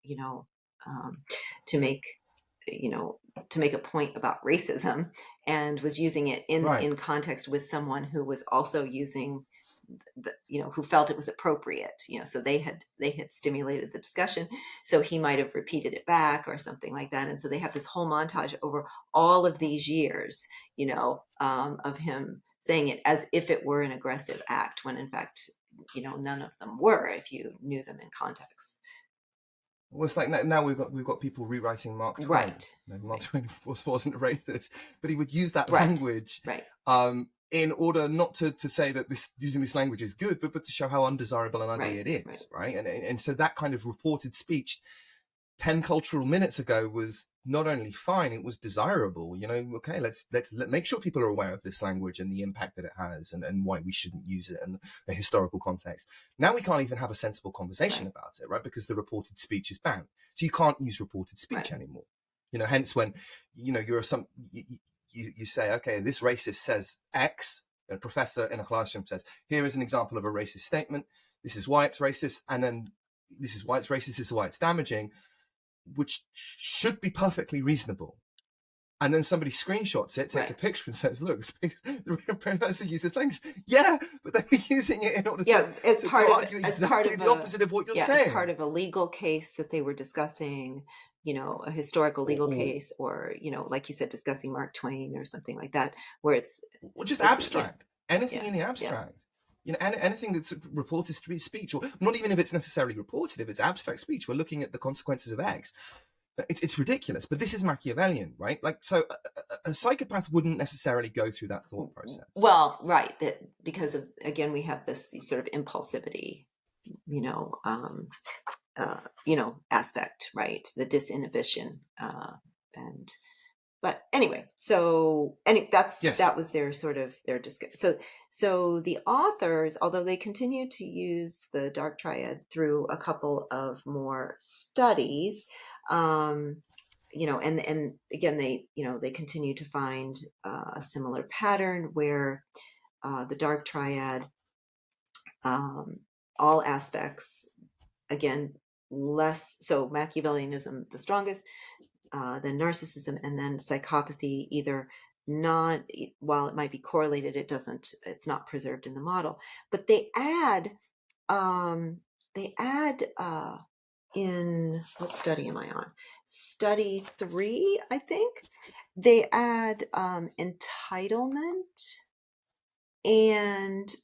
to make a point about racism, and was using it in context with someone who was also using who felt it was appropriate, so they had stimulated the discussion, so he might have repeated it back or something like that. And so they have this whole montage over all of these years, of him saying it as if it were an aggressive act, when in fact, none of them were, if you knew them in context. Well, it's like now we've got people rewriting Mark Twain. Right. Mark Twain wasn't a racist, but he would use that language. Right. In order not to say that using this language is good, but to show how undesirable and ugly it is, right? And so that kind of reported speech 10 cultural minutes ago was not only fine, it was desirable. Okay, let's make sure people are aware of this language and the impact that it has, and why we shouldn't use it, and the historical context. Now we can't even have a sensible conversation about it, right? Because the reported speech is banned. So you can't use reported speech anymore. Hence when, you say, okay, this racist says X, and a professor in a classroom says, here is an example of a racist statement. This is why it's racist. And then this is why it's racist. This is why it's damaging, which should be perfectly reasonable. And then somebody screenshots it, takes a picture and says, look, the professor uses language. Yeah, but they were using it in order to argue exactly the opposite of what you're saying. As part of a legal case that they were discussing, a historical legal case, or, like you said, discussing Mark Twain or something like that, where it's just abstract. Anything in the abstract. Anything that's reported speech, or not even if it's necessarily reported, if it's abstract speech, we're looking at the consequences of X. It's ridiculous, but this is Machiavellian, right? Like, so a psychopath wouldn't necessarily go through that thought process. Well, right, that because of, again, we have this sort of impulsivity, aspect, right? The disinhibition, but anyway, that was their sort of their discussion. So the authors, although they continue to use the Dark Triad through a couple of more studies, and again, they continue to find a similar pattern where the Dark Triad, all aspects, again, less so Machiavellianism the strongest, then narcissism, and then psychopathy, either not, while it might be correlated, it's not preserved in the model, but they add in, what study am I on? Study 3, I think. They add entitlement and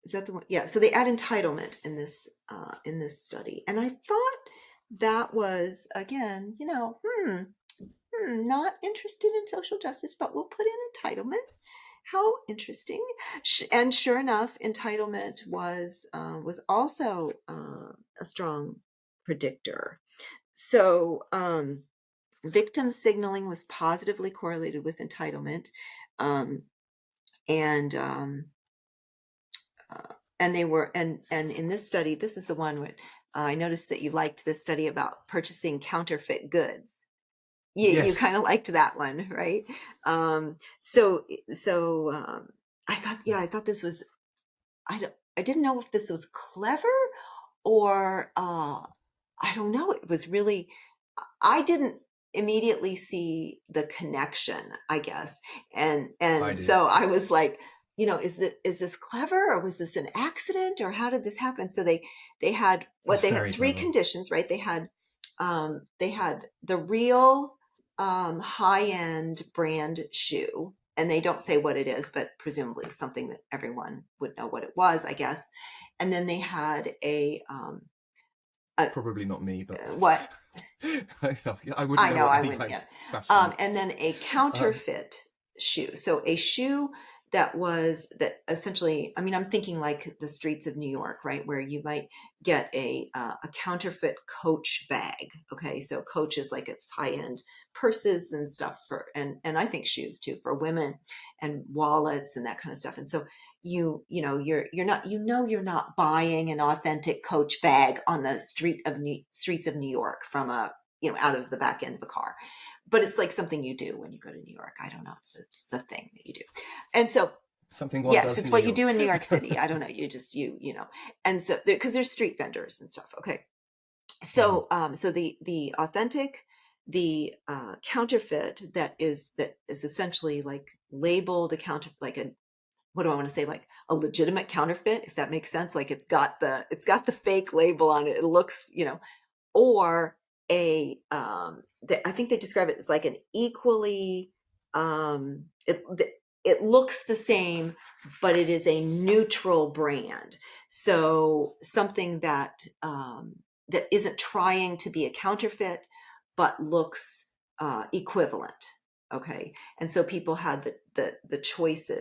is that the one? Yeah. So they add entitlement in this study, and I thought that was, again, not interested in social justice, but we'll put in entitlement. How interesting. And sure enough, entitlement was also a strong predictor. So victim signaling was positively correlated with entitlement, and they were, and in this study, this is the one where I noticed that you liked this study about purchasing counterfeit goods. You kind of liked that one, right? So I thought this was, I didn't know if this was clever or I don't know. It was really, I didn't immediately see the connection, I guess, and so I was like, is this clever, or was this an accident, or how did this happen? So they had had three conditions, right? They had the real high-end brand shoe, and they don't say what it is, but presumably something that everyone would know what it was, I guess. And then they had probably not me, but what? I wouldn't know. I wouldn't. Yeah. And then a counterfeit shoe. So a shoe that essentially, I mean, I'm thinking like the streets of New York, right, where you might get a counterfeit Coach bag. Okay, so Coach is like its high-end purses and stuff and I think shoes too for women, and wallets and that kind of stuff. And so you're not buying an authentic Coach bag on the streets of New York from out of the back end of a car. But it's like something you do when you go to New York. I don't know. It's a thing that you do. And so something one does it's what you do in New York City. I don't know. You just, and so because there's street vendors and stuff. Okay. So, so the authentic, the counterfeit that is essentially like labeled like what do I want to say? Like a legitimate counterfeit, if that makes sense. Like it's got the fake label on it. It looks, or I think they describe it as like an equally, it looks the same, but it is a neutral brand. So something that that isn't trying to be a counterfeit, but looks equivalent. Okay, and so people had the choice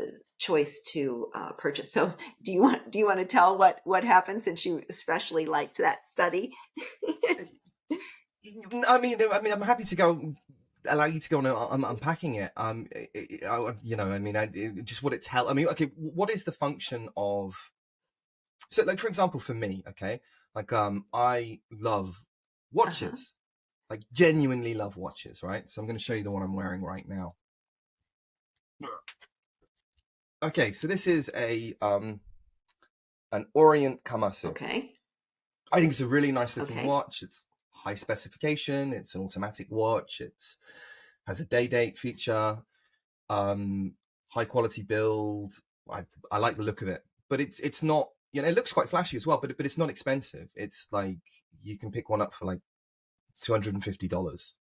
to purchase. So do you want to tell what happened, since you especially liked that study? I mean, I'm happy to allow you to go on unpacking it. Just what it tells. I mean, okay, what is the function of? So, like, for example, for me, okay, like, I love watches. Like, genuinely love watches, right? So I'm going to show you the one I'm wearing right now. Okay, so this is an Orient Kamasu. Okay. I think it's a really nice looking watch. It's high specification. It's an automatic watch. It has a day date feature, high quality build. I like the look of it, but it's not, it looks quite flashy as well, but it's not expensive. It's like, you can pick one up for like $250,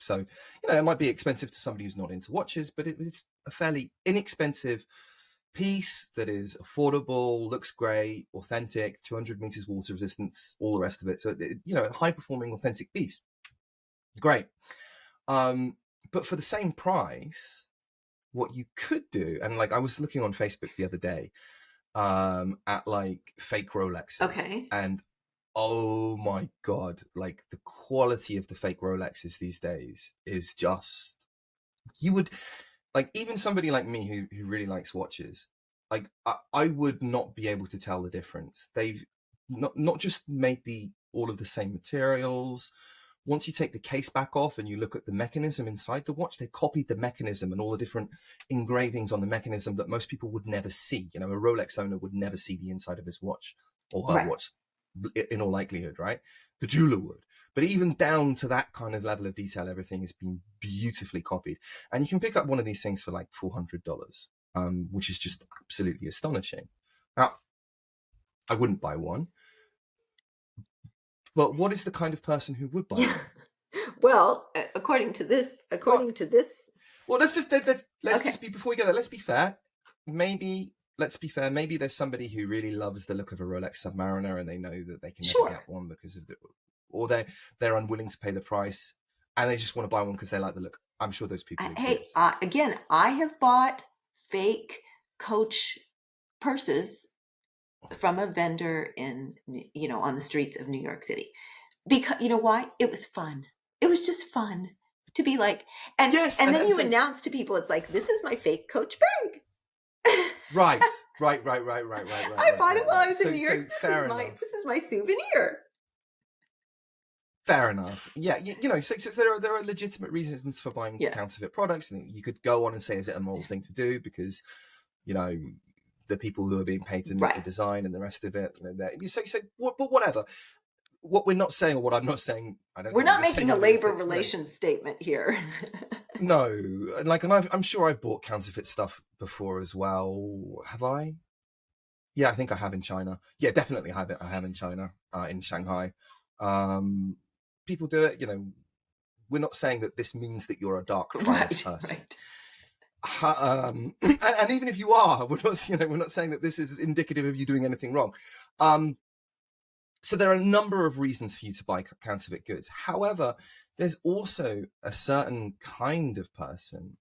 so, it might be expensive to somebody who's not into watches, but it's a fairly inexpensive piece that is affordable, looks great, authentic, 200 meters water resistance, all the rest of it. So, a high performing, authentic piece. Great. But for the same price, what you could do, and like I was looking on Facebook the other day at like fake Rolexes. Okay. And oh my God, like the quality of the fake Rolexes these days is just, you would, like, even somebody like me who really likes watches, like I would not be able to tell the difference. They've not just made all of the same materials. Once you take the case back off and you look at the mechanism inside the watch, they copied the mechanism and all the different engravings on the mechanism that most people would never see. A Rolex owner would never see the inside of his watch or her watch, in all likelihood, right? The jeweler would. But even down to that kind of level of detail, everything has been beautifully copied. And you can pick up one of these things for like $400, which is just absolutely astonishing. Now, I wouldn't buy one. But what is the kind of person who would buy one? Well, according to this. Well, let's just be, before we go there, let's be fair. Maybe there's somebody who really loves the look of a Rolex Submariner and they know that they can never get one because of or they're unwilling to pay the price and they just want to buy one because they like the look. I'm sure those people exist. Hey, again, I have bought fake Coach purses from a vendor in, on the streets of New York City. Because, you know why? It was fun. It was just fun to be like, and then you announce to people, it's like, this is my fake Coach bag. Right. I bought it while I was in New York. This is my souvenir. Fair enough. Yeah, so there are legitimate reasons for buying counterfeit products, and you could go on and say, is it a moral thing to do? Because, the people who are being paid to make the design and the rest of it. But whatever. What we're not saying, or what I'm not saying, we're not making a labor relations statement here. No, and I'm sure I've bought counterfeit stuff before as well. Have I? Yeah, I think I have in China. Yeah, definitely I have in China, in Shanghai. People do it. We're not saying that this means that you're a dark triad person. Right. And even if you are, we're not saying that this is indicative of you doing anything wrong. So there are a number of reasons for you to buy counterfeit goods. However, there's also a certain kind of person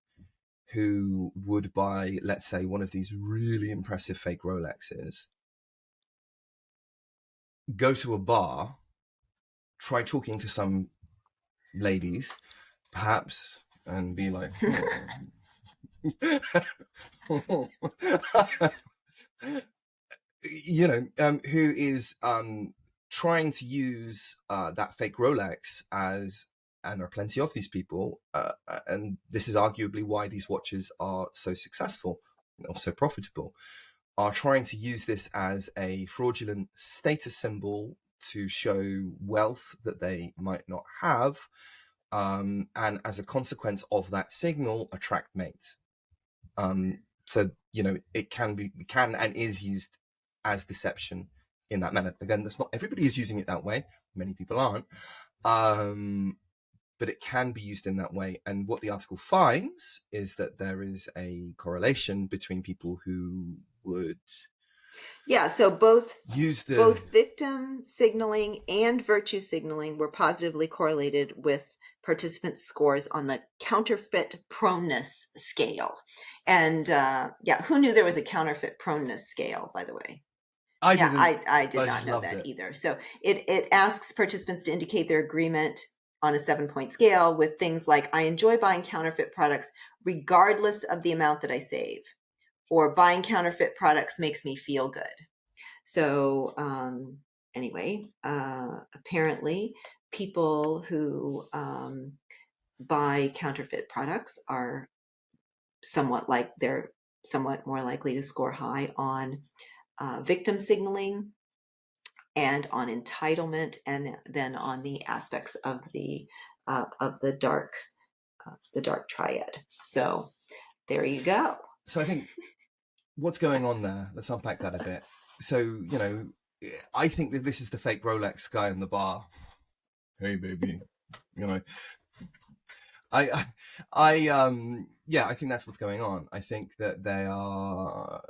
who would buy, let's say, one of these really impressive fake Rolexes, go to a bar, try talking to some ladies, perhaps, and be like, who is trying to use that fake Rolex as, and there are plenty of these people, and this is arguably why these watches are so successful or so profitable, are trying to use this as a fraudulent status symbol to show wealth that they might not have, and as a consequence of that signal, attract mates. So it can and is used as deception in that manner. Again, that's not everybody is using it that way. Many people aren't, but it can be used in that way. And what the article finds is that there is a correlation between people who would. Yeah, so both victim signaling and virtue signaling were positively correlated with participants' scores on the counterfeit proneness scale. And who knew there was a counterfeit proneness scale, by the way? I did not know that either. So it asks participants to indicate their agreement on a 7-point scale with things like, I enjoy buying counterfeit products regardless of the amount that I save, or buying counterfeit products makes me feel good. So apparently people who buy counterfeit products are somewhat more likely to score high on victim signaling and on entitlement, and then on the aspects of the dark triad. So there you go. So I think what's going on there, let's unpack that a bit. So, I think that this is the fake Rolex guy in the bar. Hey, baby, I yeah, I think that's what's going on. I think that they are,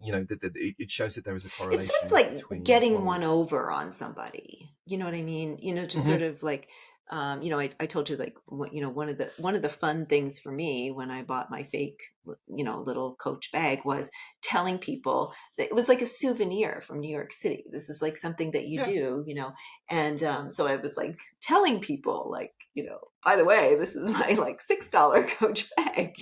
that it shows that there is a correlation. It's sort of like between getting one over on somebody. You know what I mean? Just sort of like, I told you, like, one of the fun things for me when I bought my fake, little Coach bag was telling people that it was like a souvenir from New York City. This is like something that you do, and so I was like telling people, like, by the way, this is my like $6 Coach bag,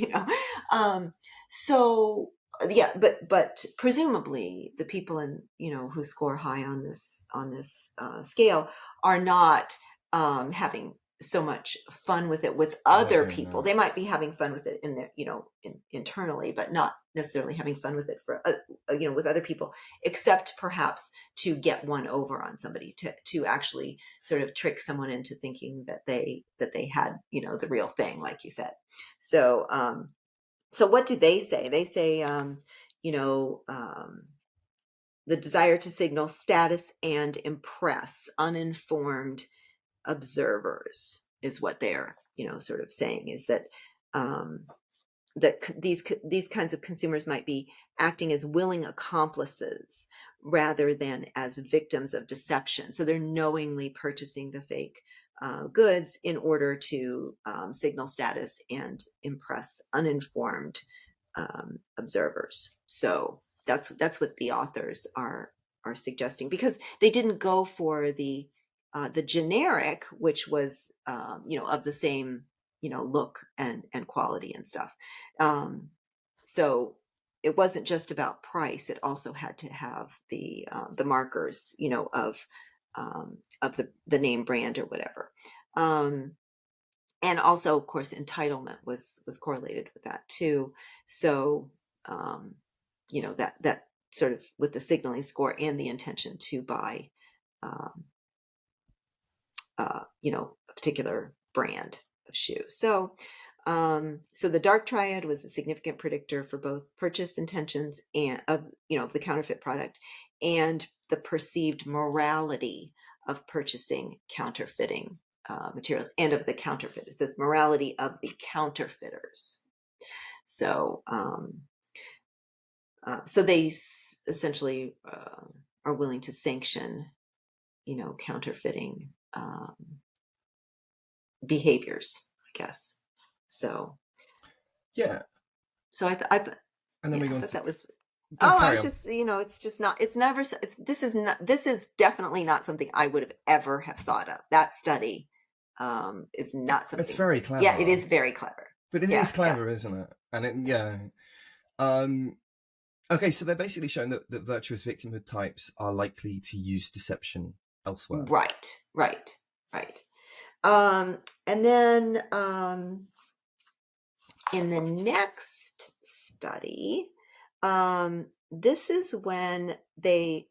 so yeah, but presumably the people who score high on this scale are not having so much fun with it with other people. They might be having fun with it in their internally, but not necessarily having fun with it for with other people, except perhaps to get one over on somebody, to actually sort of trick someone into thinking that they had the real thing, like you said. So what do they say? They say, the desire to signal status and impress uninformed observers is what they're, sort of saying, is that that these kinds of consumers might be acting as willing accomplices rather than as victims of deception. So they're knowingly purchasing the fake goods in order to signal status and impress uninformed observers. So that's what the authors are suggesting, because they didn't go for the generic, which was of the same look and quality and stuff. So it wasn't just about price; it also had to have the markers, of the name brand or whatever. And also, of course, entitlement was correlated with that too. So, that sort of with the signaling score and the intention to buy, a particular brand of shoe. So, so the Dark Triad was a significant predictor for both purchase intentions and of the counterfeit product and the perceived morality of purchasing counterfeiting materials and of the counterfeit. It says morality of the counterfeiters. So, so they essentially are willing to sanction, counterfeiting behaviors, I guess. So, yeah. So I thought, and then we thought that was. I was just, it's just not. It's never. This is definitely not something I would have ever have thought of. That study is not something. It's very clever. Yeah, it is very clever. But it is clever, isn't it? And okay, so they're basically showing that virtuous victimhood types are likely to use deception elsewhere. Right. And then in the next study, this is when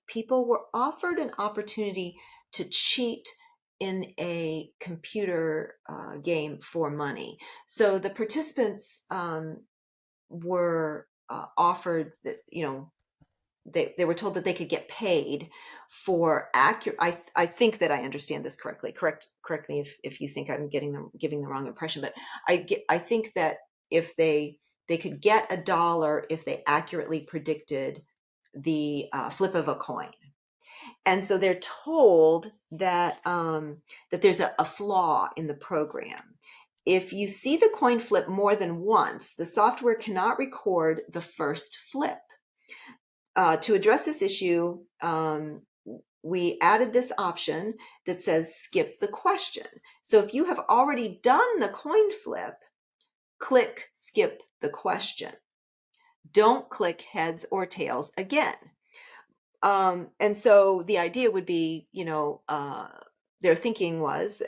people were offered an opportunity to cheat in a computer game for money. So the participants were offered that, they were told that they could get paid for accurate. I think that I understand this correctly. Correct me if you think I'm giving the wrong impression, but I think that if they could get $1 if they accurately predicted the flip of a coin. And so they're told that that there's a flaw in the program. If you see the coin flip more than once, the software cannot record the first flip. To address this issue, we added this option that says skip the question. So if you have already done the coin flip, click skip the question. Don't click heads or tails again. And so the idea would be, their thinking was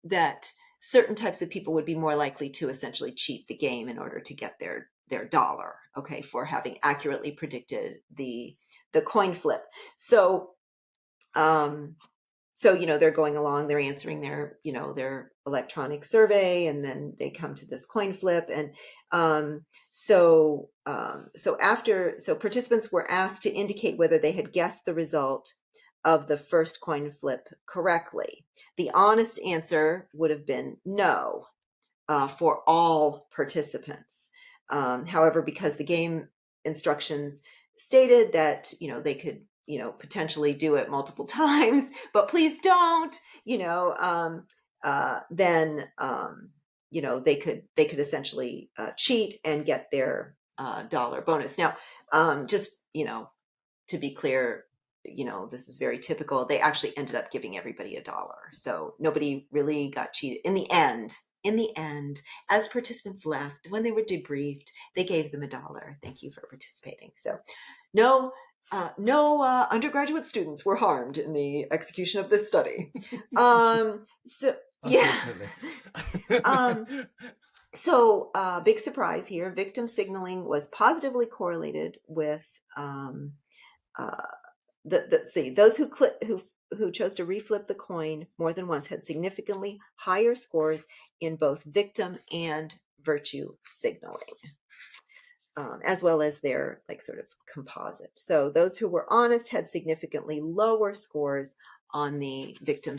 that certain types of people would be more likely to essentially cheat the game in order to get their dollar, okay, for having accurately predicted the coin flip. So, they're going along, they're answering their electronic survey, and then they come to this coin flip. And so participants were asked to indicate whether they had guessed the result of the first coin flip correctly. The honest answer would have been no. for all participants. However, because the game instructions stated that, they could, potentially do it multiple times, but please don't, then, they could essentially cheat and get their dollar bonus. Now, just, to be clear, this is very typical. They actually ended up giving everybody $1. So nobody really got cheated. In the end, as participants left, when they were debriefed, they gave them $1. Thank you for participating. So no undergraduate students were harmed in the execution of this study. So yeah. So big surprise here. Victim signaling was positively correlated with those who chose to reflip the coin more than once had significantly higher scores in both victim and virtue signaling, as well as their sort of composite. So those who were honest had significantly lower scores on the victim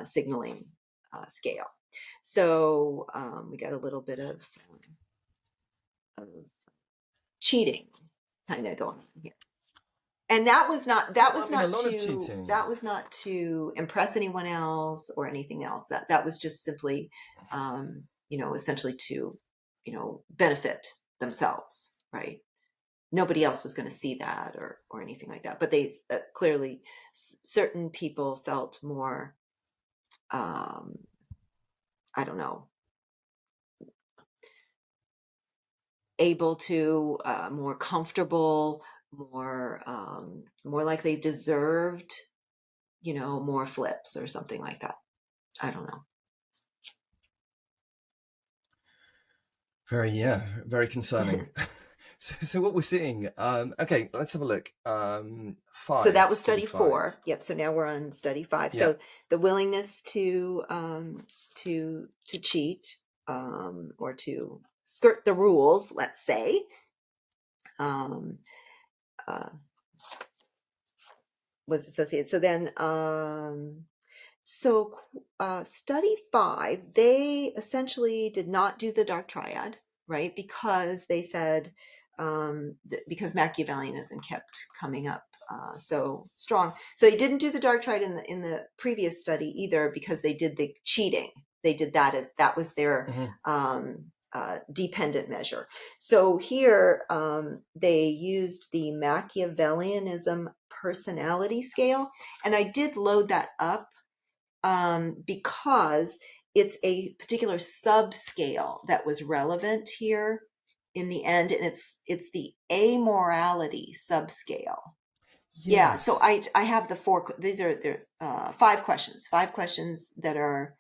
signaling scale. So we got a little bit of cheating kind of going on here. And that was not to impress anyone else or anything else. That was just simply, essentially to, benefit themselves, right? Nobody else was going to see that or anything like that. But they clearly, certain people felt more, I don't know, able to, more comfortable, more like they deserved, more flips or something like that. I don't know. Very concerning. So what we're seeing, okay, let's have a look. 5. So that was study 4. Yep. So now we're on study 5. Yep. So the willingness to cheat, or to skirt the rules, let's say, was associated. So then, study 5, they essentially did not do the Dark Triad, right? Because they said, because Machiavellianism kept coming up so strong. So they didn't do the Dark Triad in the previous study either, because they did the cheating. They did that was their dependent measure. So here they used the Machiavellianism personality scale, and I did load that up because it's a particular subscale that was relevant here in the end, and it's the amorality subscale. Yes. Yeah, so I have the 4. These are 5 questions. 5 questions that are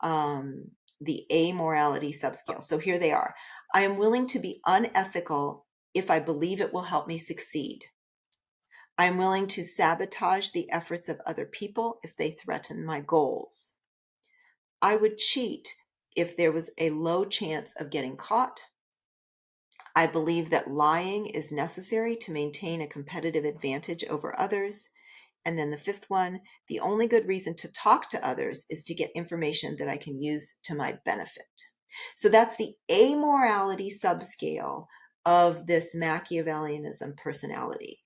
the amorality subscale. So here they are. I am willing to be unethical if I believe it will help me succeed. I am willing to sabotage the efforts of other people if they threaten my goals. I would cheat if there was a low chance of getting caught. I believe that lying is necessary to maintain a competitive advantage over others. And then the 5th one, the only good reason to talk to others is to get information that I can use to my benefit. So that's the amorality subscale of this Machiavellianism personality.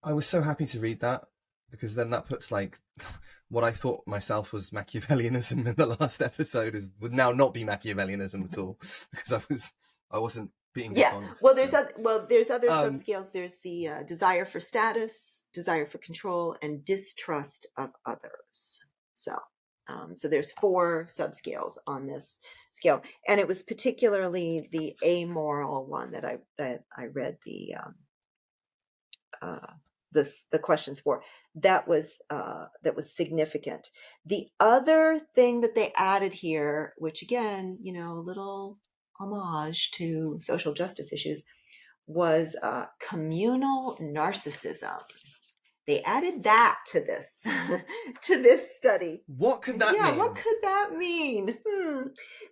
I was so happy to read that, because then that puts what I thought myself was Machiavellianism in the last episode would now not be Machiavellianism at all, because I wasn't being dishonest. Well, there's other subscales. There's the desire for status, desire for control, and distrust of others. So there's 4 subscales on this scale, and it was particularly the amoral one that I read the questions for. That was significant. The other thing that they added here, which again, a little homage to social justice issues, was communal narcissism. They added that to this study. What could that mean? Yeah, what could that mean?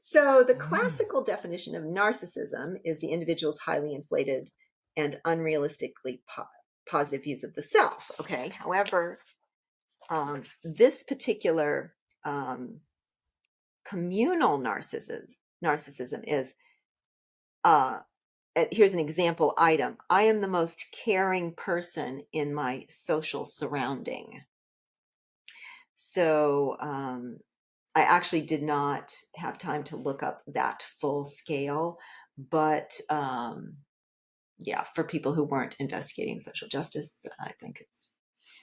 So the classical definition of narcissism is the individual's highly inflated and unrealistically positive views of the self. Okay. However, this particular communal narcissism is, here's an example item. I am the most caring person in my social surrounding. So I actually did not have time to look up that full scale, but yeah, for people who weren't investigating social justice, I think it's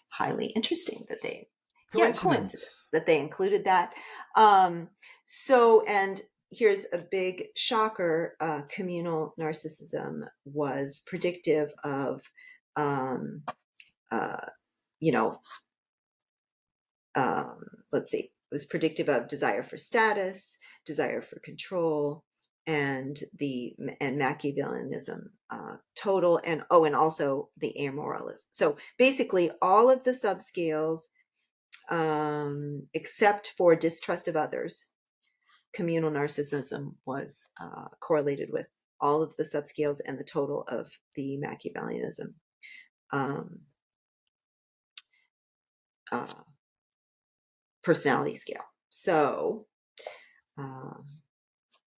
highly interesting that they coincidence that they included that. So, and here's a big shocker: communal narcissism was predictive of, let's see, it was predictive of desire for status, desire for control, and Machiavellianism, total, and also the amoralism. So basically, all of the subscales, except for distrust of others, communal narcissism was correlated with all of the subscales and the total of the Machiavellianism personality scale. So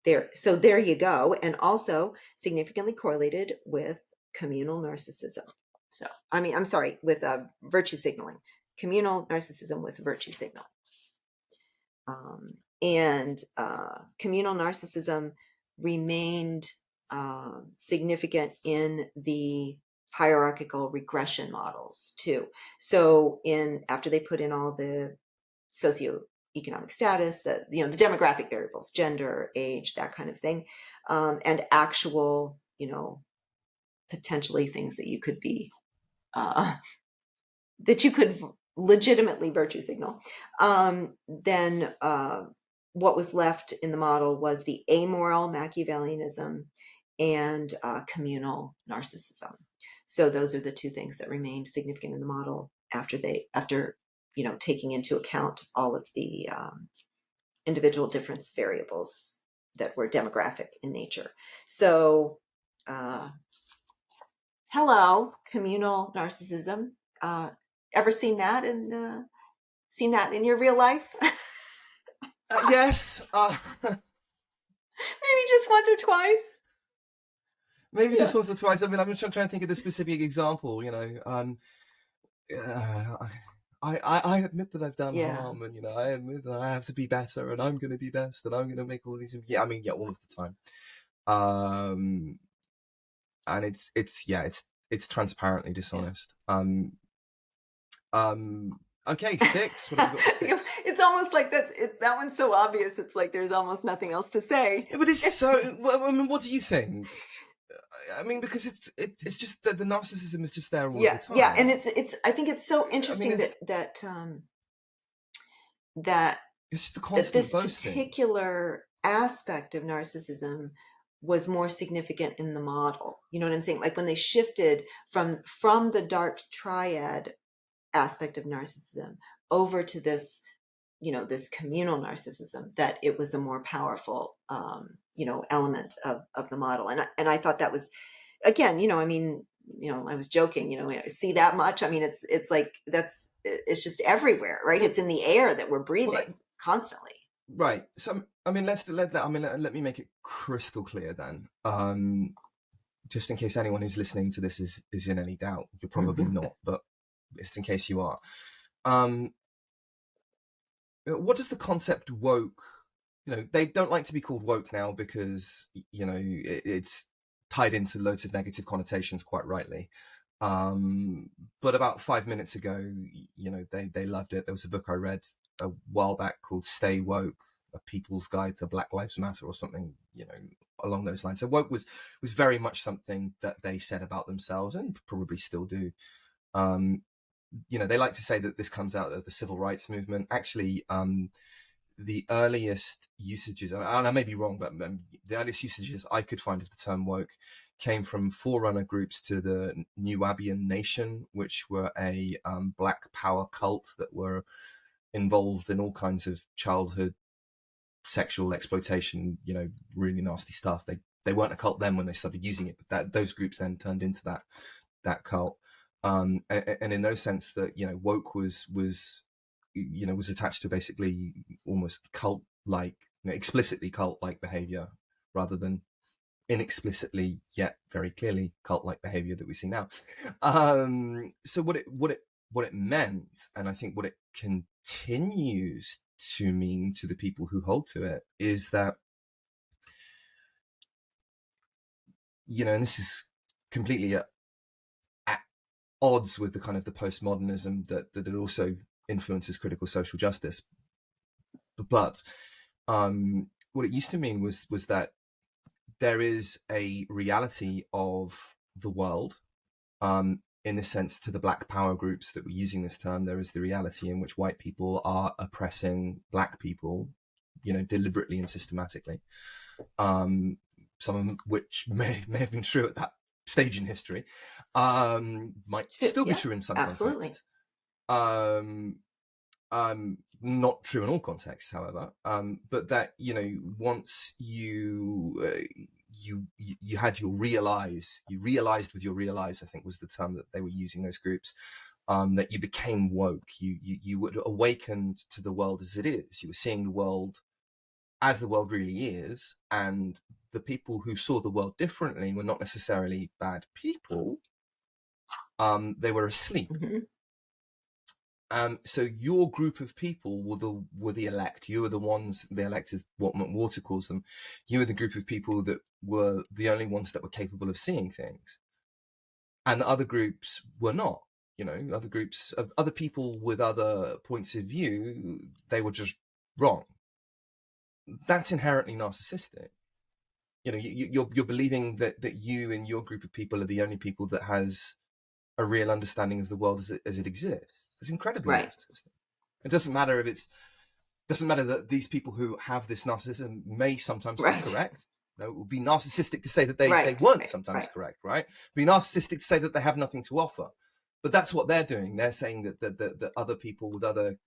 there you go, and also significantly correlated with communal narcissism. So I'm sorry, with virtue signaling, communal narcissism with virtue signaling, and communal narcissism remained significant in the hierarchical regression models too. So after they put in all the socioeconomic status, the demographic variables, gender, age, that kind of thing, and actual, potentially things that you could be, that you could legitimately virtue signal, then what was left in the model was the amoral Machiavellianism and communal narcissism. So those are the two things that remained significant in the model after taking into account all of the individual difference variables that were demographic in nature. So, hello, communal narcissism. Ever seen that in your real life? Yes. Maybe just once or twice. Maybe just once or twice. I mean, I'm trying to think of the specific example. I admit that I've done harm, and I admit that I have to be better, and I'm going to be best, and I'm going to make all these. Yeah, all of the time. And it's transparently dishonest. Okay, 6. What have we got for 6? It's almost like that one's so obvious. It's like there's almost nothing else to say. Yeah, but it's so. Well, I mean, what do you think? I mean, because it's just that the narcissism is just there all the time. Yeah, and it's. I think it's so interesting that it's just the constant that this particular aspect of narcissism was more significant in the model. You know what I'm saying? Like when they shifted from the Dark Triad aspect of narcissism over to this, this communal narcissism, that it was a more powerful, element of the model. And I thought that was, again, I was joking, I see that much. I mean, it's like, it's just everywhere, right? It's in the air that we're breathing constantly. Right. So, I mean, let me make it crystal clear then. Just in case anyone who's listening to this is in any doubt. You're probably not, but just in case you are. What does the concept woke, they don't like to be called woke now because, it's tied into loads of negative connotations, quite rightly. But about 5 minutes ago, they loved it. There was a book I read a while back called Stay Woke, A People's Guide to Black Lives Matter, or something, along those lines. So woke was very much something that they said about themselves, and probably still do. They like to say that this comes out of the civil rights movement. Actually, the earliest usages, and I may be wrong, but the earliest usages I could find of the term woke came from forerunner groups to the Nubian Nation, which were a Black Power cult that were involved in all kinds of childhood sexual exploitation, really nasty stuff. They weren't a cult then when they started using it, but those groups then turned into that cult. And in no sense that, woke was attached to basically almost cult-like explicitly cult-like behavior rather than inexplicitly yet very clearly cult-like behavior that we see now. So what it meant, and I think what it continues to mean to the people who hold to it, is that, and this is completely at odds with the kind of the postmodernism that it also influences critical social justice. But what it used to mean was that there is a reality of the world, in the sense, to the Black power groups that were using this term, there is the reality in which white people are oppressing Black people, deliberately and systematically. Some of which may have been true at that stage in history, might still be true in some contexts. Not true in all contexts, however, but that, once you had your realized with your realize, I think was the term that they were using, those groups, that you became woke, you would awakened to the world as it is. You were seeing the world as the world really is, and the people who saw the world differently were not necessarily bad people. They were asleep. Mm-hmm. So your group of people were the elect. You were the ones, the elect is what Water calls them. You were the group of people that were the only ones that were capable of seeing things, and the other groups were not. Other groups of other people with other points of view, they were just wrong. That's inherently narcissistic. You're believing that you and your group of people are the only people that has a real understanding of the world as it exists. It's incredibly narcissistic. It doesn't matter that these people who have this narcissism may sometimes be correct. It would be narcissistic to say that they weren't sometimes correct, right? It'd be narcissistic to say that they have nothing to offer. But that's what they're doing. They're saying that other people with other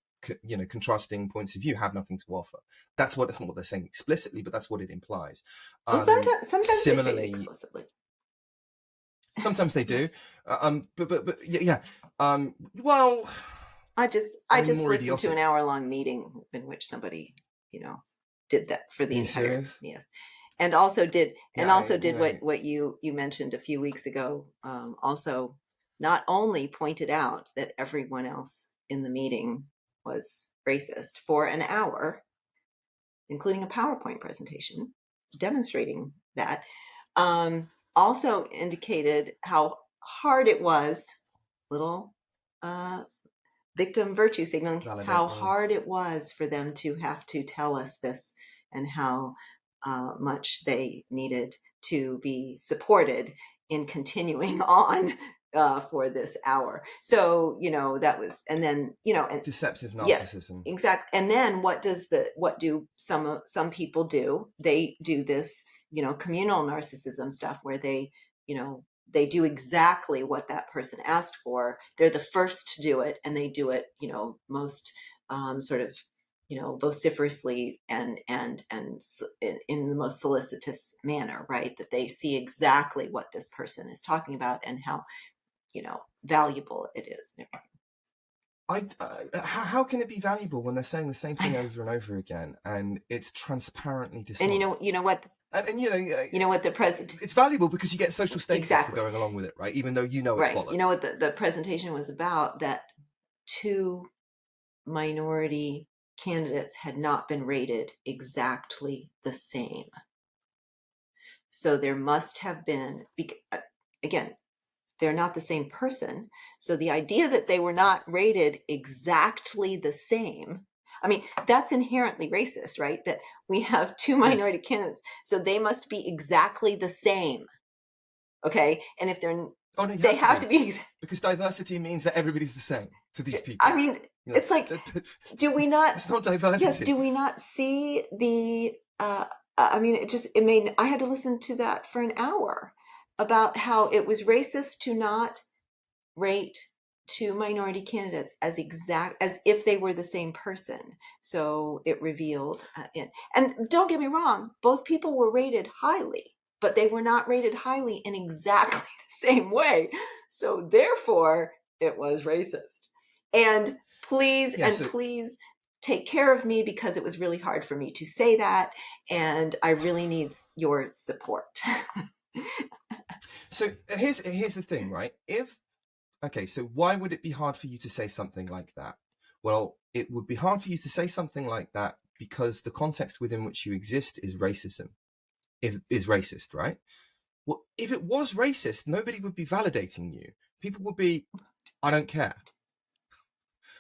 contrasting points of view have nothing to offer. That's not what they're saying explicitly, but that's what it implies. Well, sometimes similarly, they say explicitly. Sometimes they do, but yeah. Well, I just listened to an hour-long meeting in which somebody, did that for the entire. Yes, and also did what you mentioned a few weeks ago. Also, not only pointed out that everyone else in the meeting was racist for an hour, including a PowerPoint presentation demonstrating that. Also indicated how hard it was, little victim virtue signaling, how hard it was for them to have to tell us this, and how much they needed to be supported in continuing on for this hour. So, that was, and then, and deceptive narcissism. Yes, exactly. And then what do some people do? They do this, communal narcissism stuff where they do exactly what that person asked for. They're the first to do it, and they do it, most sort of, vociferously and in the most solicitous manner, right? That they see exactly what this person is talking about and how, valuable it is. How can it be valuable when they're saying the same thing over and over again, and it's transparently dishonest? And you know what? And what the president. It's valuable because you get social status for going along with it, right? Even though it's bollocks. You know what the presentation was about? That 2 minority candidates had not been rated exactly the same. So there must have been, again, they're not the same person. So the idea that they were not rated exactly the same, I mean, that's inherently racist, right? That we have 2 minority candidates, so they must be exactly the same. Okay? And if they're they have to be because diversity means that everybody's the same to these people. I mean, it's like, do we not? It's not diversity. Yes, do we not see the? I mean, I had to listen to that for an hour about how it was racist to not rate 2 minority candidates as if they were the same person. So it revealed, and don't get me wrong, both people were rated highly, but they were not rated highly in exactly the same way. So therefore, it was racist. And please, take care of me because it was really hard for me to say that, and I really need your support. So here's the thing, right? So why would it be hard for you to say something like that? Well, it would be hard for you to say something like that because the context within which you exist is racism. Is racist, right? Well, if it was racist, nobody would be validating you. People would be, I don't care.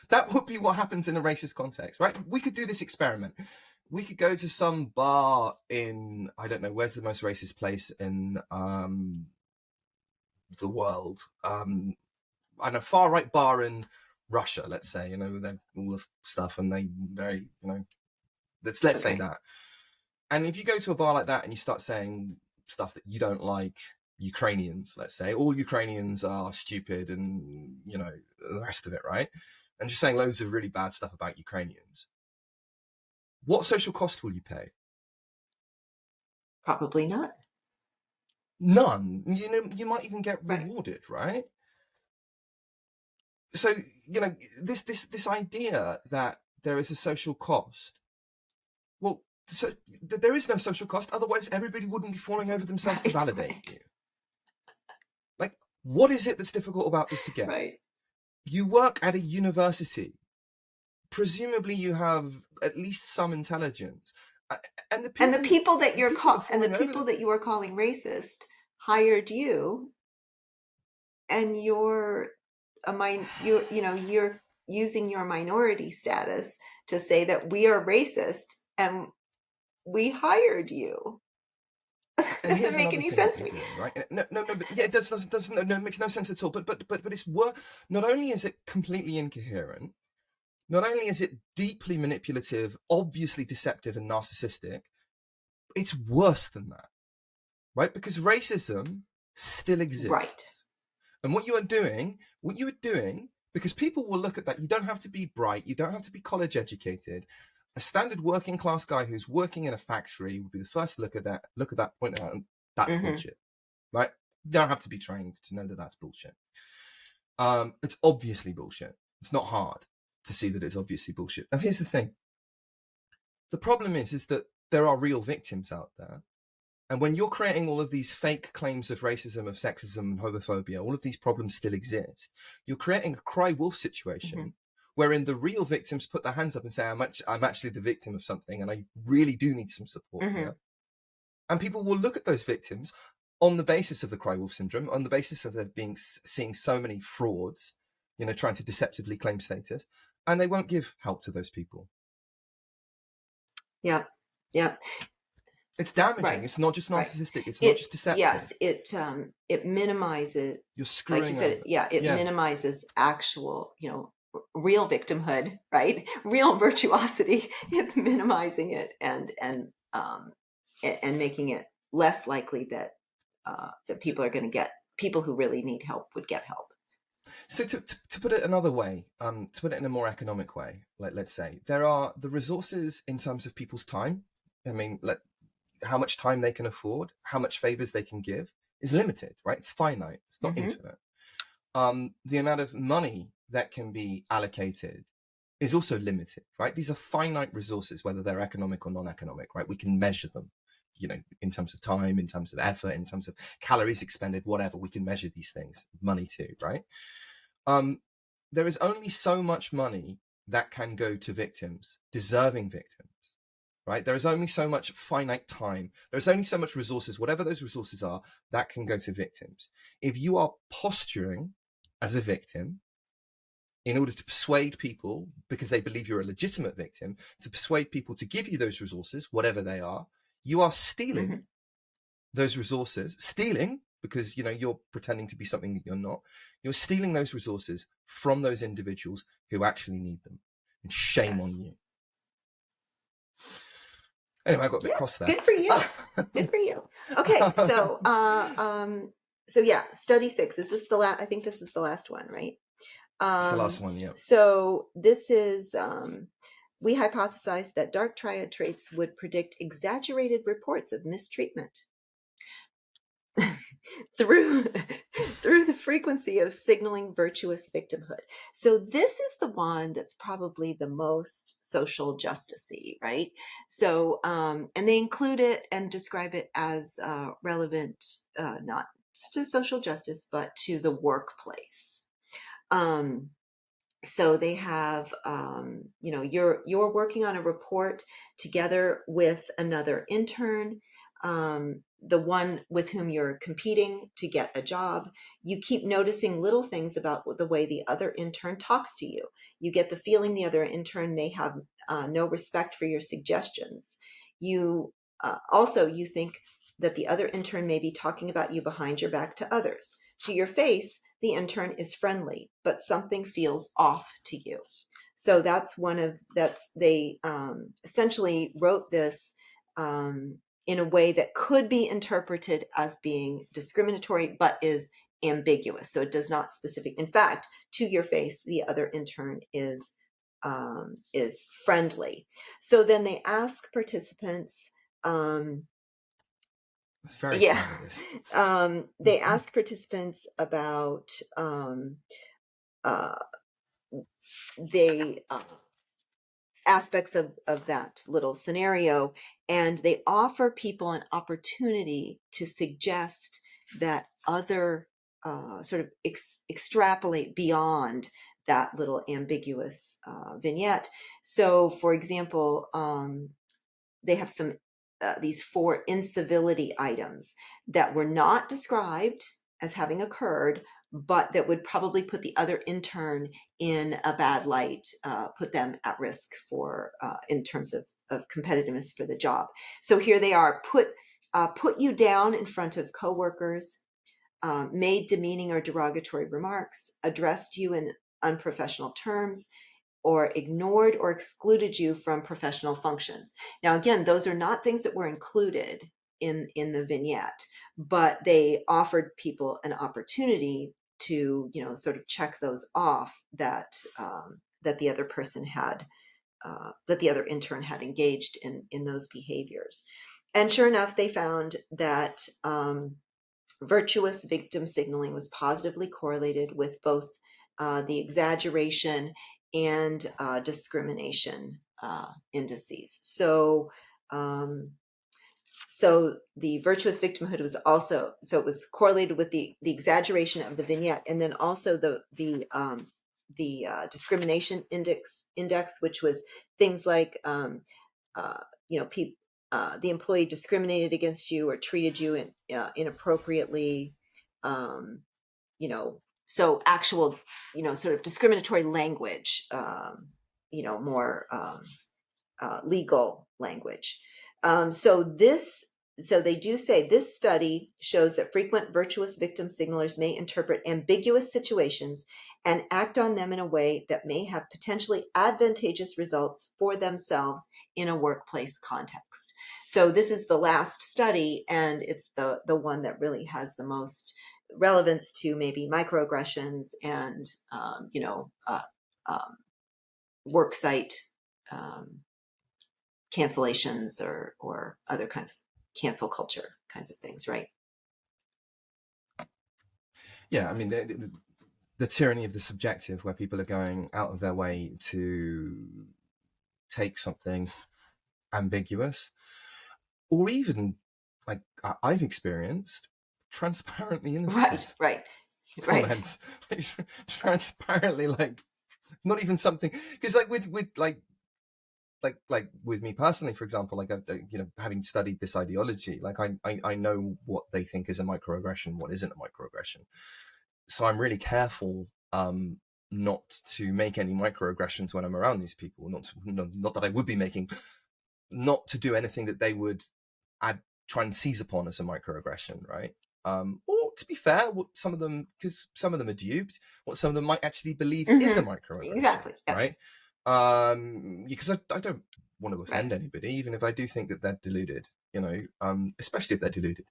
That would be what happens in a racist context, right? We could do this experiment. We could go to some bar in, I don't know, where's the most racist place in the world? And a far right bar in Russia, let's say, you know, they've all the stuff and they very, you know, let's say that. And if you go to a bar like that and you start saying stuff that you don't like, Ukrainians, let's say, all Ukrainians are stupid and, you know, the rest of it, right? And just saying loads of really bad stuff about Ukrainians. What social cost will you pay? Probably not. None. You know, you might even get rewarded, right? So, you know, this idea that there is a social cost. Well, so there is no social cost. Otherwise, everybody wouldn't be falling over themselves to validate you. Like, what is it that's difficult about this to get? Right. You work at a university. Presumably, you have at least some intelligence. And the people that you are calling racist hired you, and you're using your minority status to say that we are racist and we hired you. Doesn't make any sense to me, right? No, but yeah, it doesn't. No, it makes no sense at all. But it's not only is it completely incoherent, not only is it deeply manipulative, obviously deceptive and narcissistic, it's worse than that, right? Because racism still exists, right? And what you are doing, because people will look at that. You don't have to be bright. You don't have to be college educated. A standard working class guy who's working in a factory would be the first to look at that, point out, and that's bullshit, right? You don't have to be trained to know that that's bullshit. It's obviously bullshit. It's not hard to see that it's obviously bullshit. Now, here's the thing. The problem is that there are real victims out there. And when you're creating all of these fake claims of racism, of sexism, and homophobia, all of these problems still exist. You're creating a cry wolf situation wherein the real victims put their hands up and say, I'm actually the victim of something and I really do need some support here. And people will look at those victims on the basis of the cry wolf syndrome, on the basis of there seeing so many frauds, you know, trying to deceptively claim status, and they won't give help to those people. Yeah. It's damaging. Right. It's not just narcissistic. It's not just deceptive. Yes, it minimizes. You're screwing, like you said. It minimizes actual, you know, real victimhood, right? Real virtuosity. It's minimizing it and making it less likely that people are going to get, people who really need help would get help. So to put it another way, to put it in a more economic way, like let's say there are the resources in terms of people's time. I mean, how much time they can afford, how much favors they can give is limited, right? It's finite. It's not infinite. The amount of money that can be allocated is also limited, right? These are finite resources, whether they're economic or non-economic, right? We can measure them, you know, in terms of time, in terms of effort, in terms of calories expended, whatever. We can measure these things, money too, right? There is only so much money that can go to victims, deserving victims. Right? There is only so much finite time. There's only so much resources, whatever those resources are, that can go to victims. If you are posturing as a victim in order to persuade people, because they believe you're a legitimate victim, to persuade people to give you those resources, whatever they are, you are stealing those resources. Stealing, because, you know, you're pretending to be something that you're not. You're stealing those resources from those individuals who actually need them. And shame on you. Anyway, I got a bit cross there. Good for you. Good for you. Okay, so study 6. Is this the last? I think this is the last one, right? It's the last one, yeah. So this is we hypothesized that Dark Triad traits would predict exaggerated reports of mistreatment. through through the frequency of signaling virtuous victimhood. So this is the one that's probably the most social justice-y, right? So and they include it and describe it as relevant not to social justice but to the workplace. So they have, you're working on a report together with another intern, the one with whom you're competing to get a job. You keep noticing little things about the way the other intern talks to you. You get the feeling the other intern may have no respect for your suggestions. You you think that the other intern may be talking about you behind your back to others. To your face, the intern is friendly, but something feels off to you. So they essentially wrote this in a way that could be interpreted as being discriminatory, but is ambiguous. So it does not specific. In fact, to your face, the other intern is friendly. So then they ask participants. That's very clever, this. They ask participants about aspects of that little scenario, and they offer people an opportunity to suggest that other sort of extrapolate beyond that little ambiguous vignette. So, for example, they have some these 4 incivility items that were not described as having occurred, but that would probably put the other intern in a bad light, put them at risk for in terms of competitiveness for the job. So here they are: put you down in front of coworkers, made demeaning or derogatory remarks, addressed you in unprofessional terms, or ignored or excluded you from professional functions. Now, again, those are not things that were included in the vignette, but they offered people an opportunity to, sort of check those off that that the other person had, that the other intern had engaged in those behaviors. And sure enough, they found that virtuous victim signaling was positively correlated with both the exaggeration and discrimination indices. So the virtuous victimhood was also, so it was correlated with the exaggeration of the vignette, and then also the discrimination index, which was things like the employee discriminated against you or treated you inappropriately, so actual, sort of discriminatory language, more legal language. So they do say this study shows that frequent virtuous victim signalers may interpret ambiguous situations and act on them in a way that may have potentially advantageous results for themselves in a workplace context. So this is the last study, and it's the one that really has the most relevance to maybe microaggressions and worksite cancellations or other kinds of cancel culture kinds of things, right? Yeah, I mean, the tyranny of the subjective, where people are going out of their way to take something ambiguous, or even, like I've experienced, transparently innocent right comments, transparently, like, not even something, because like with like with me personally, for example, like having studied this ideology, like I know what they think is a microaggression, what isn't a microaggression. So I'm really careful not to make any microaggressions when I'm around these people. Not that I would be making, not to do anything that they would try and seize upon as a microaggression, right? Or to be fair, some of them, because some of them are duped, what some of them might actually believe is a microaggression, exactly, yes. Right? Because I don't want to offend anybody, even if I do think that they're deluded, especially if they're deluded.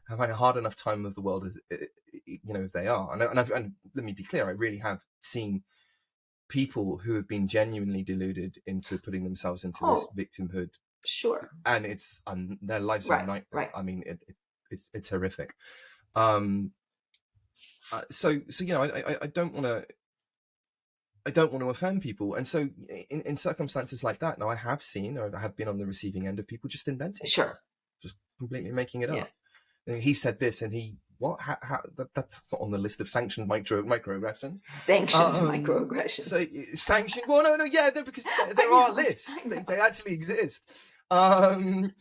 Have I a hard enough time of the world, if they are? And let me be clear, I really have seen people who have been genuinely deluded into putting themselves into this victimhood. Sure. And it's their lives are a nightmare. Right. I mean, it's horrific. So you know, I don't want to offend people, and so in circumstances like that, now I have seen, or I have been on the receiving end of people just inventing, Sure, just completely making it yeah. up. And he said this, and he what? That's not on the list of sanctioned microaggressions. Sanctioned microaggressions. So sanctioned. Well, no, yeah, because there are lists. They actually exist. The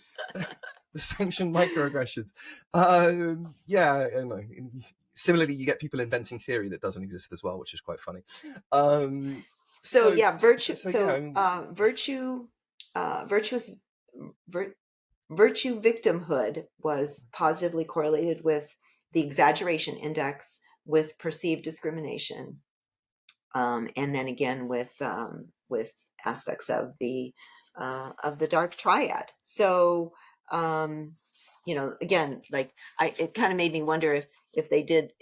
sanctioned microaggressions. Yeah, I know. Similarly, you get people inventing theory that doesn't exist as well, which is quite funny. Virtue victimhood was positively correlated with the exaggeration index, with perceived discrimination, and then again with aspects of the Dark Triad. So you know, again, like it kind of made me wonder if they did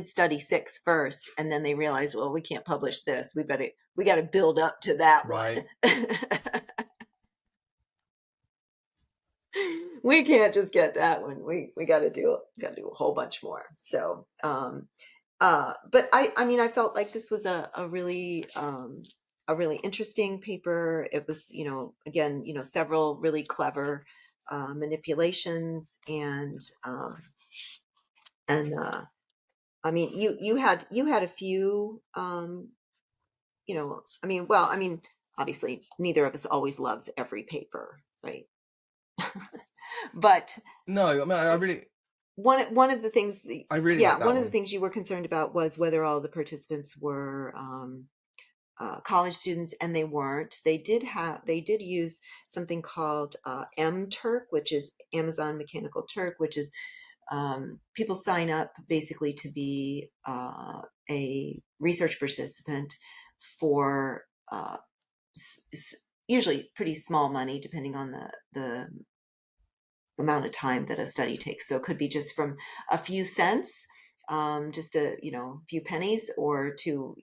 study 6 first, and then they realized, well, we can't publish this. We got to build up to that right. one. We can't just get that one. We got to do a whole bunch more. So, but I mean, I felt like this was a really interesting paper. It was, you know, again, you know, several really clever manipulations, and I mean, you had a few, you know, I mean, well, I mean, obviously, neither of us always loves every paper, right? But no, I mean, I really. One of the things, I really like that one of the things you were concerned about was whether all the participants were college students, and they weren't. They did use something called MTurk, which is Amazon Mechanical Turk, which is people sign up basically to be a research participant for usually pretty small money, depending on the amount of time that a study takes. So it could be just from a few cents, just a few pennies, or to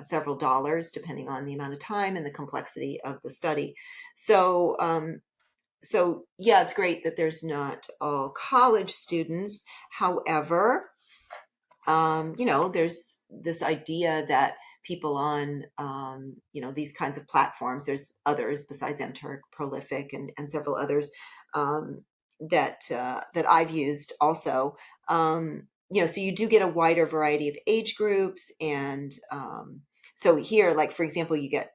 several dollars, depending on the amount of time and the complexity of the study. So so yeah, it's great that there's not all college students. However, there's this idea that people on these kinds of platforms, there's others besides MTurk, Prolific, and several others, that I've used also. So you do get a wider variety of age groups, and so here, like for example, you get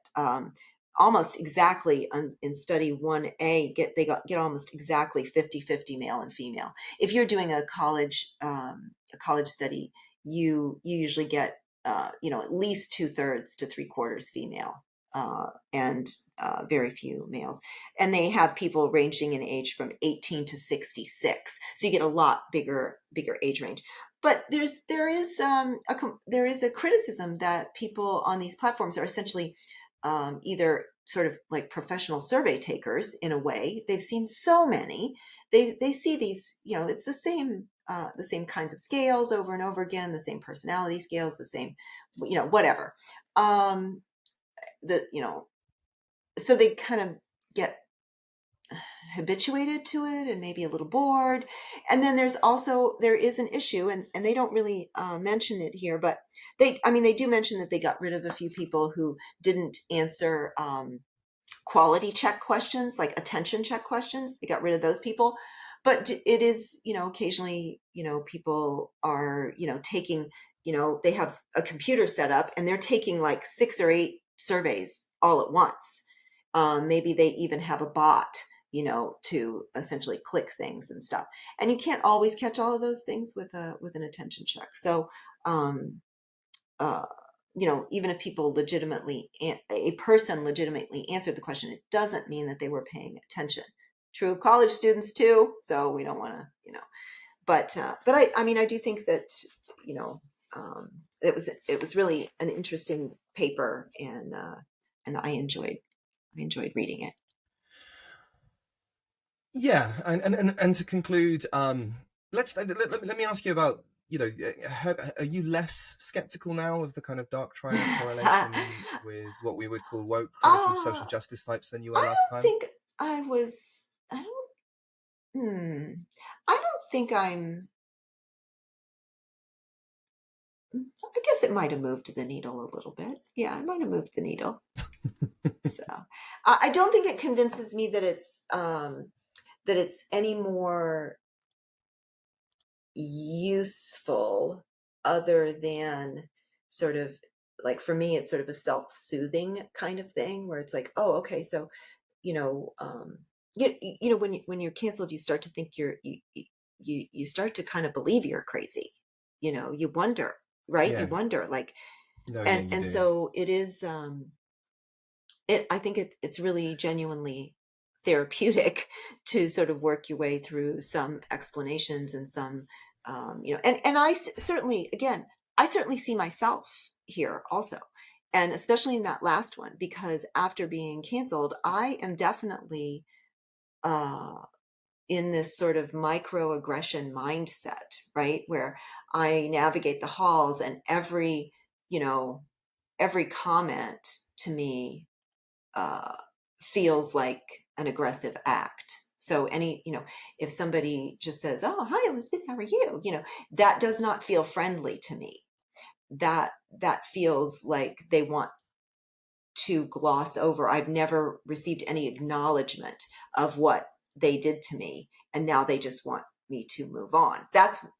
almost exactly in study 1A, get almost exactly 50-50 male and female. If you're doing a college study, you usually get at least 2/3 to 3/4 female, and very few males. And they have people ranging in age from 18 to 66. So you get a lot bigger age range. But there is a criticism that people on these platforms are essentially either sort of like professional survey takers in a way. They've seen so many. They see these, it's the same kinds of scales over and over again, the same personality scales, the same, whatever. So they kind of get habituated to it and maybe a little bored. And then there is an issue, and they don't really mention it here, but they do mention that they got rid of a few people who didn't answer quality check questions, like attention check questions. They got rid of those people. But it is, occasionally, people are, taking, they have a computer set up and they're taking like 6 or 8 surveys all at once. Maybe they even have a bot, to essentially click things and stuff. And you can't always catch all of those things with an attention check. So, even if a person legitimately answered the question, it doesn't mean that they were paying attention. True of college students too. So we don't want to, but I do think that, it was really an interesting paper, and I enjoyed reading it. Yeah, and to conclude, let me ask you about, are you less skeptical now of the kind of Dark Triad correlation with what we would call woke critical social justice types than you were last time? I don't think I'm I guess it might have moved the needle a little bit. Yeah, it might have moved the needle. So I don't think it convinces me that it's any more useful, other than sort of like, for me, it's sort of a self-soothing kind of thing where it's like, oh, okay, so you know, when you're canceled, you start to think you start to kind of believe you're crazy. You wonder, right? You Yeah. wonder, like, No, yeah, and you do. so it is. I think it's really genuinely therapeutic to sort of work your way through some explanations and some, and certainly, again, I certainly see myself here also. And especially in that last one, because after being canceled, I am definitely uh, in this sort of microaggression mindset, right? Where I navigate the halls, and every comment to me uh, feels like an aggressive act. So if somebody just says, "Oh, hi, Elizabeth, how are you?" That does not feel friendly to me. That feels like they want to gloss over. I've never received any acknowledgement of what they did to me, and now they just want me to move on.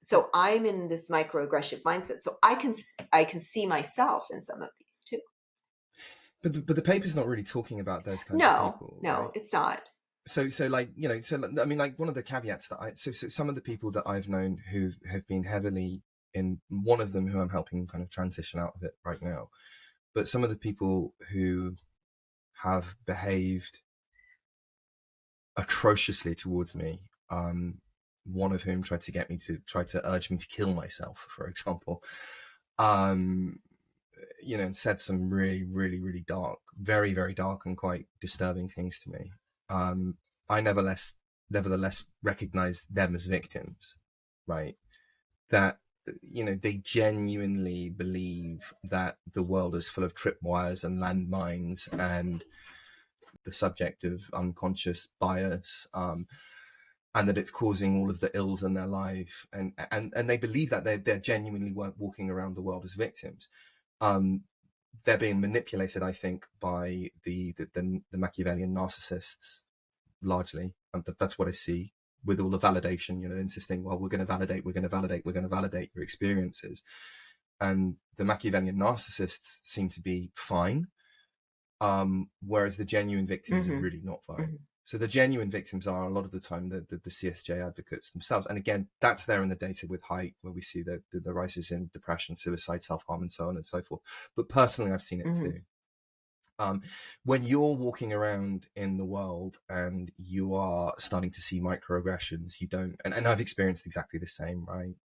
So I'm in this microaggressive mindset. So I can see myself in some of these too. But the paper's not really talking about those kinds of people, No, right? it's not. So like, I mean, like, one of the caveats that so some of the people that I've known who have been heavily in, one of them who I'm helping kind of transition out of it right now, but some of the people who have behaved atrociously towards me, one of whom tried to urge me to kill myself, for example, and said some really, really, really dark, very, very dark and quite disturbing things to me. I nevertheless recognize them as victims, right? That, they genuinely believe that the world is full of tripwires and landmines and the subject of unconscious bias, and that it's causing all of the ills in their life, and they believe that they're genuinely walking around the world as victims. They're being manipulated, I think, by the Machiavellian narcissists, largely. That's what I see with all the validation, insisting, well, we're going to validate your experiences. And the Machiavellian narcissists seem to be fine, whereas the genuine victims are really not fine. Mm-hmm. So the genuine victims are, a lot of the time, the CSJ advocates themselves. And again, that's there in the data with height, where we see the rises in depression, suicide, self-harm, and so on and so forth. But personally, I've seen it too. When you're walking around in the world and you are starting to see microaggressions, you don't, and I've experienced exactly the same, right?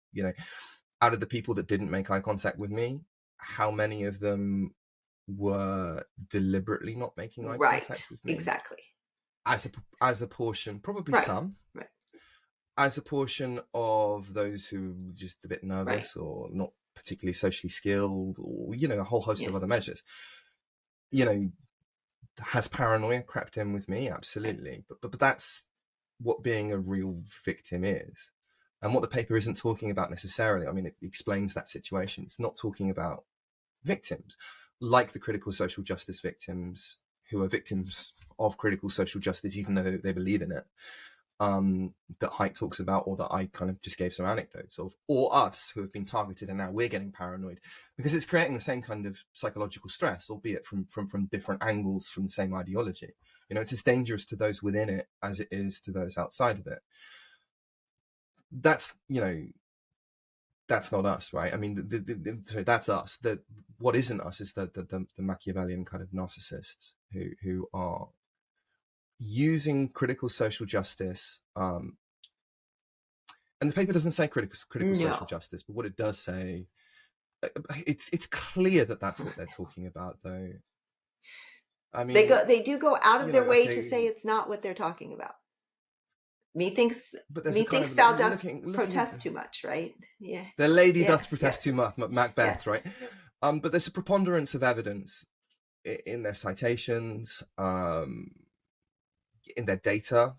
Out of the people that didn't make eye contact with me, how many of them were deliberately not making eye contact with me? Exactly. As a portion, probably some. Right. As a portion of those who were just a bit nervous, or not particularly socially skilled, or a whole host of other measures. Has paranoia crept in with me? Absolutely. But that's what being a real victim is. And what the paper isn't talking about necessarily, I mean, it explains that situation. It's not talking about victims like the critical social justice victims, who are victims of critical social justice, even though they believe in it, that Haidt talks about, or that I kind of just gave some anecdotes of, or us, who have been targeted and now we're getting paranoid, because it's creating the same kind of psychological stress, albeit from different angles, from the same ideology. It's as dangerous to those within it as it is to those outside of it. That's not us, right? I mean, that's us. What isn't us is the Machiavellian kind of narcissists who are using critical social justice, and the paper doesn't say critical social justice, but what it does say, it's clear that that's what they're talking about, though. I mean, they do go out of their way to say it's not what they're talking about. Methinks thou dost protest too much, right? Yeah. The lady doth protest too much, Macbeth, right? But there's a preponderance of evidence in their citations, in their data,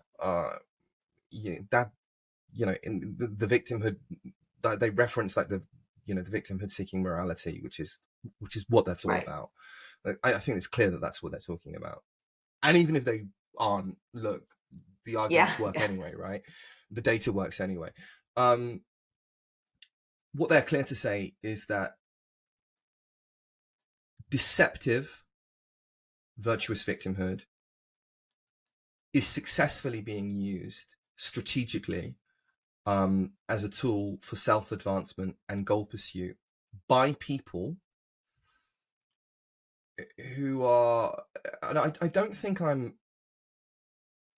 in the victimhood, they reference like the the victimhood seeking morality, which is what that's all Right. about. I think it's clear that that's what they're talking about. And even if they aren't, look, the arguments work anyway, right? The data works anyway. What they're clear to say is that deceptive, virtuous victimhood is successfully being used strategically as a tool for self-advancement and goal pursuit by people who are, and I don't think I'm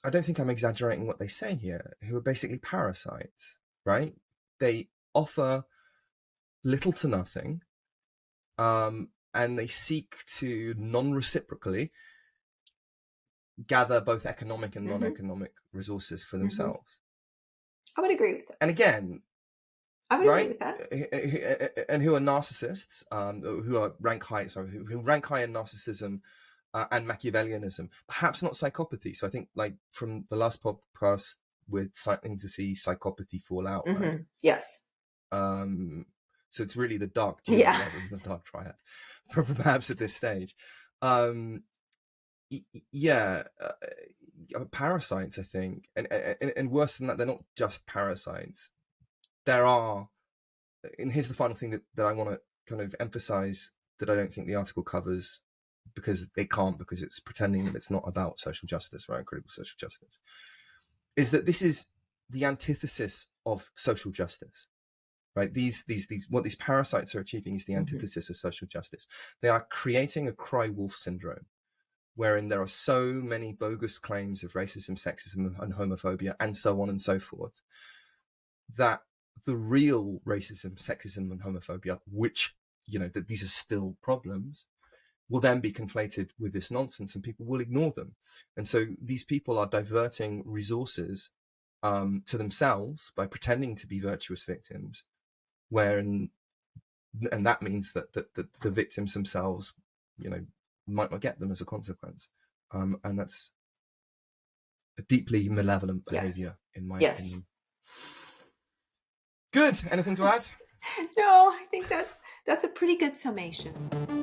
exaggerating what they say here, who are basically parasites, right? They offer little to nothing, and they seek to non-reciprocally gather both economic and non-economic resources for themselves. I would agree with that. And again, I would agree with that. And who are narcissists, who rank high in narcissism and Machiavellianism, perhaps not psychopathy. So I think, like, from the last podcast, we're starting to see psychopathy fall out, right? Yes. So it's really the Dark Triad rather than the Dark Triad, perhaps at this stage. Parasites, I think, and worse than that, they're not just parasites. There are, and here's the final thing that I want to kind of emphasize, that I don't think the article covers, because it can't, because it's pretending that it's not about social justice, right? Critical social justice, is that this is the antithesis of social justice, right? What these parasites are achieving is the antithesis of social justice. They are creating a cry wolf syndrome, wherein there are so many bogus claims of racism, sexism, and homophobia, and so on and so forth, that the real racism, sexism, and homophobia, which, that these are still problems, will then be conflated with this nonsense, and people will ignore them. And so these people are diverting resources to themselves by pretending to be virtuous victims, and that means that the victims themselves, might not get them as a consequence. And that's a deeply malevolent behavior, in my opinion. Good. Anything to add? No, I think that's a pretty good summation.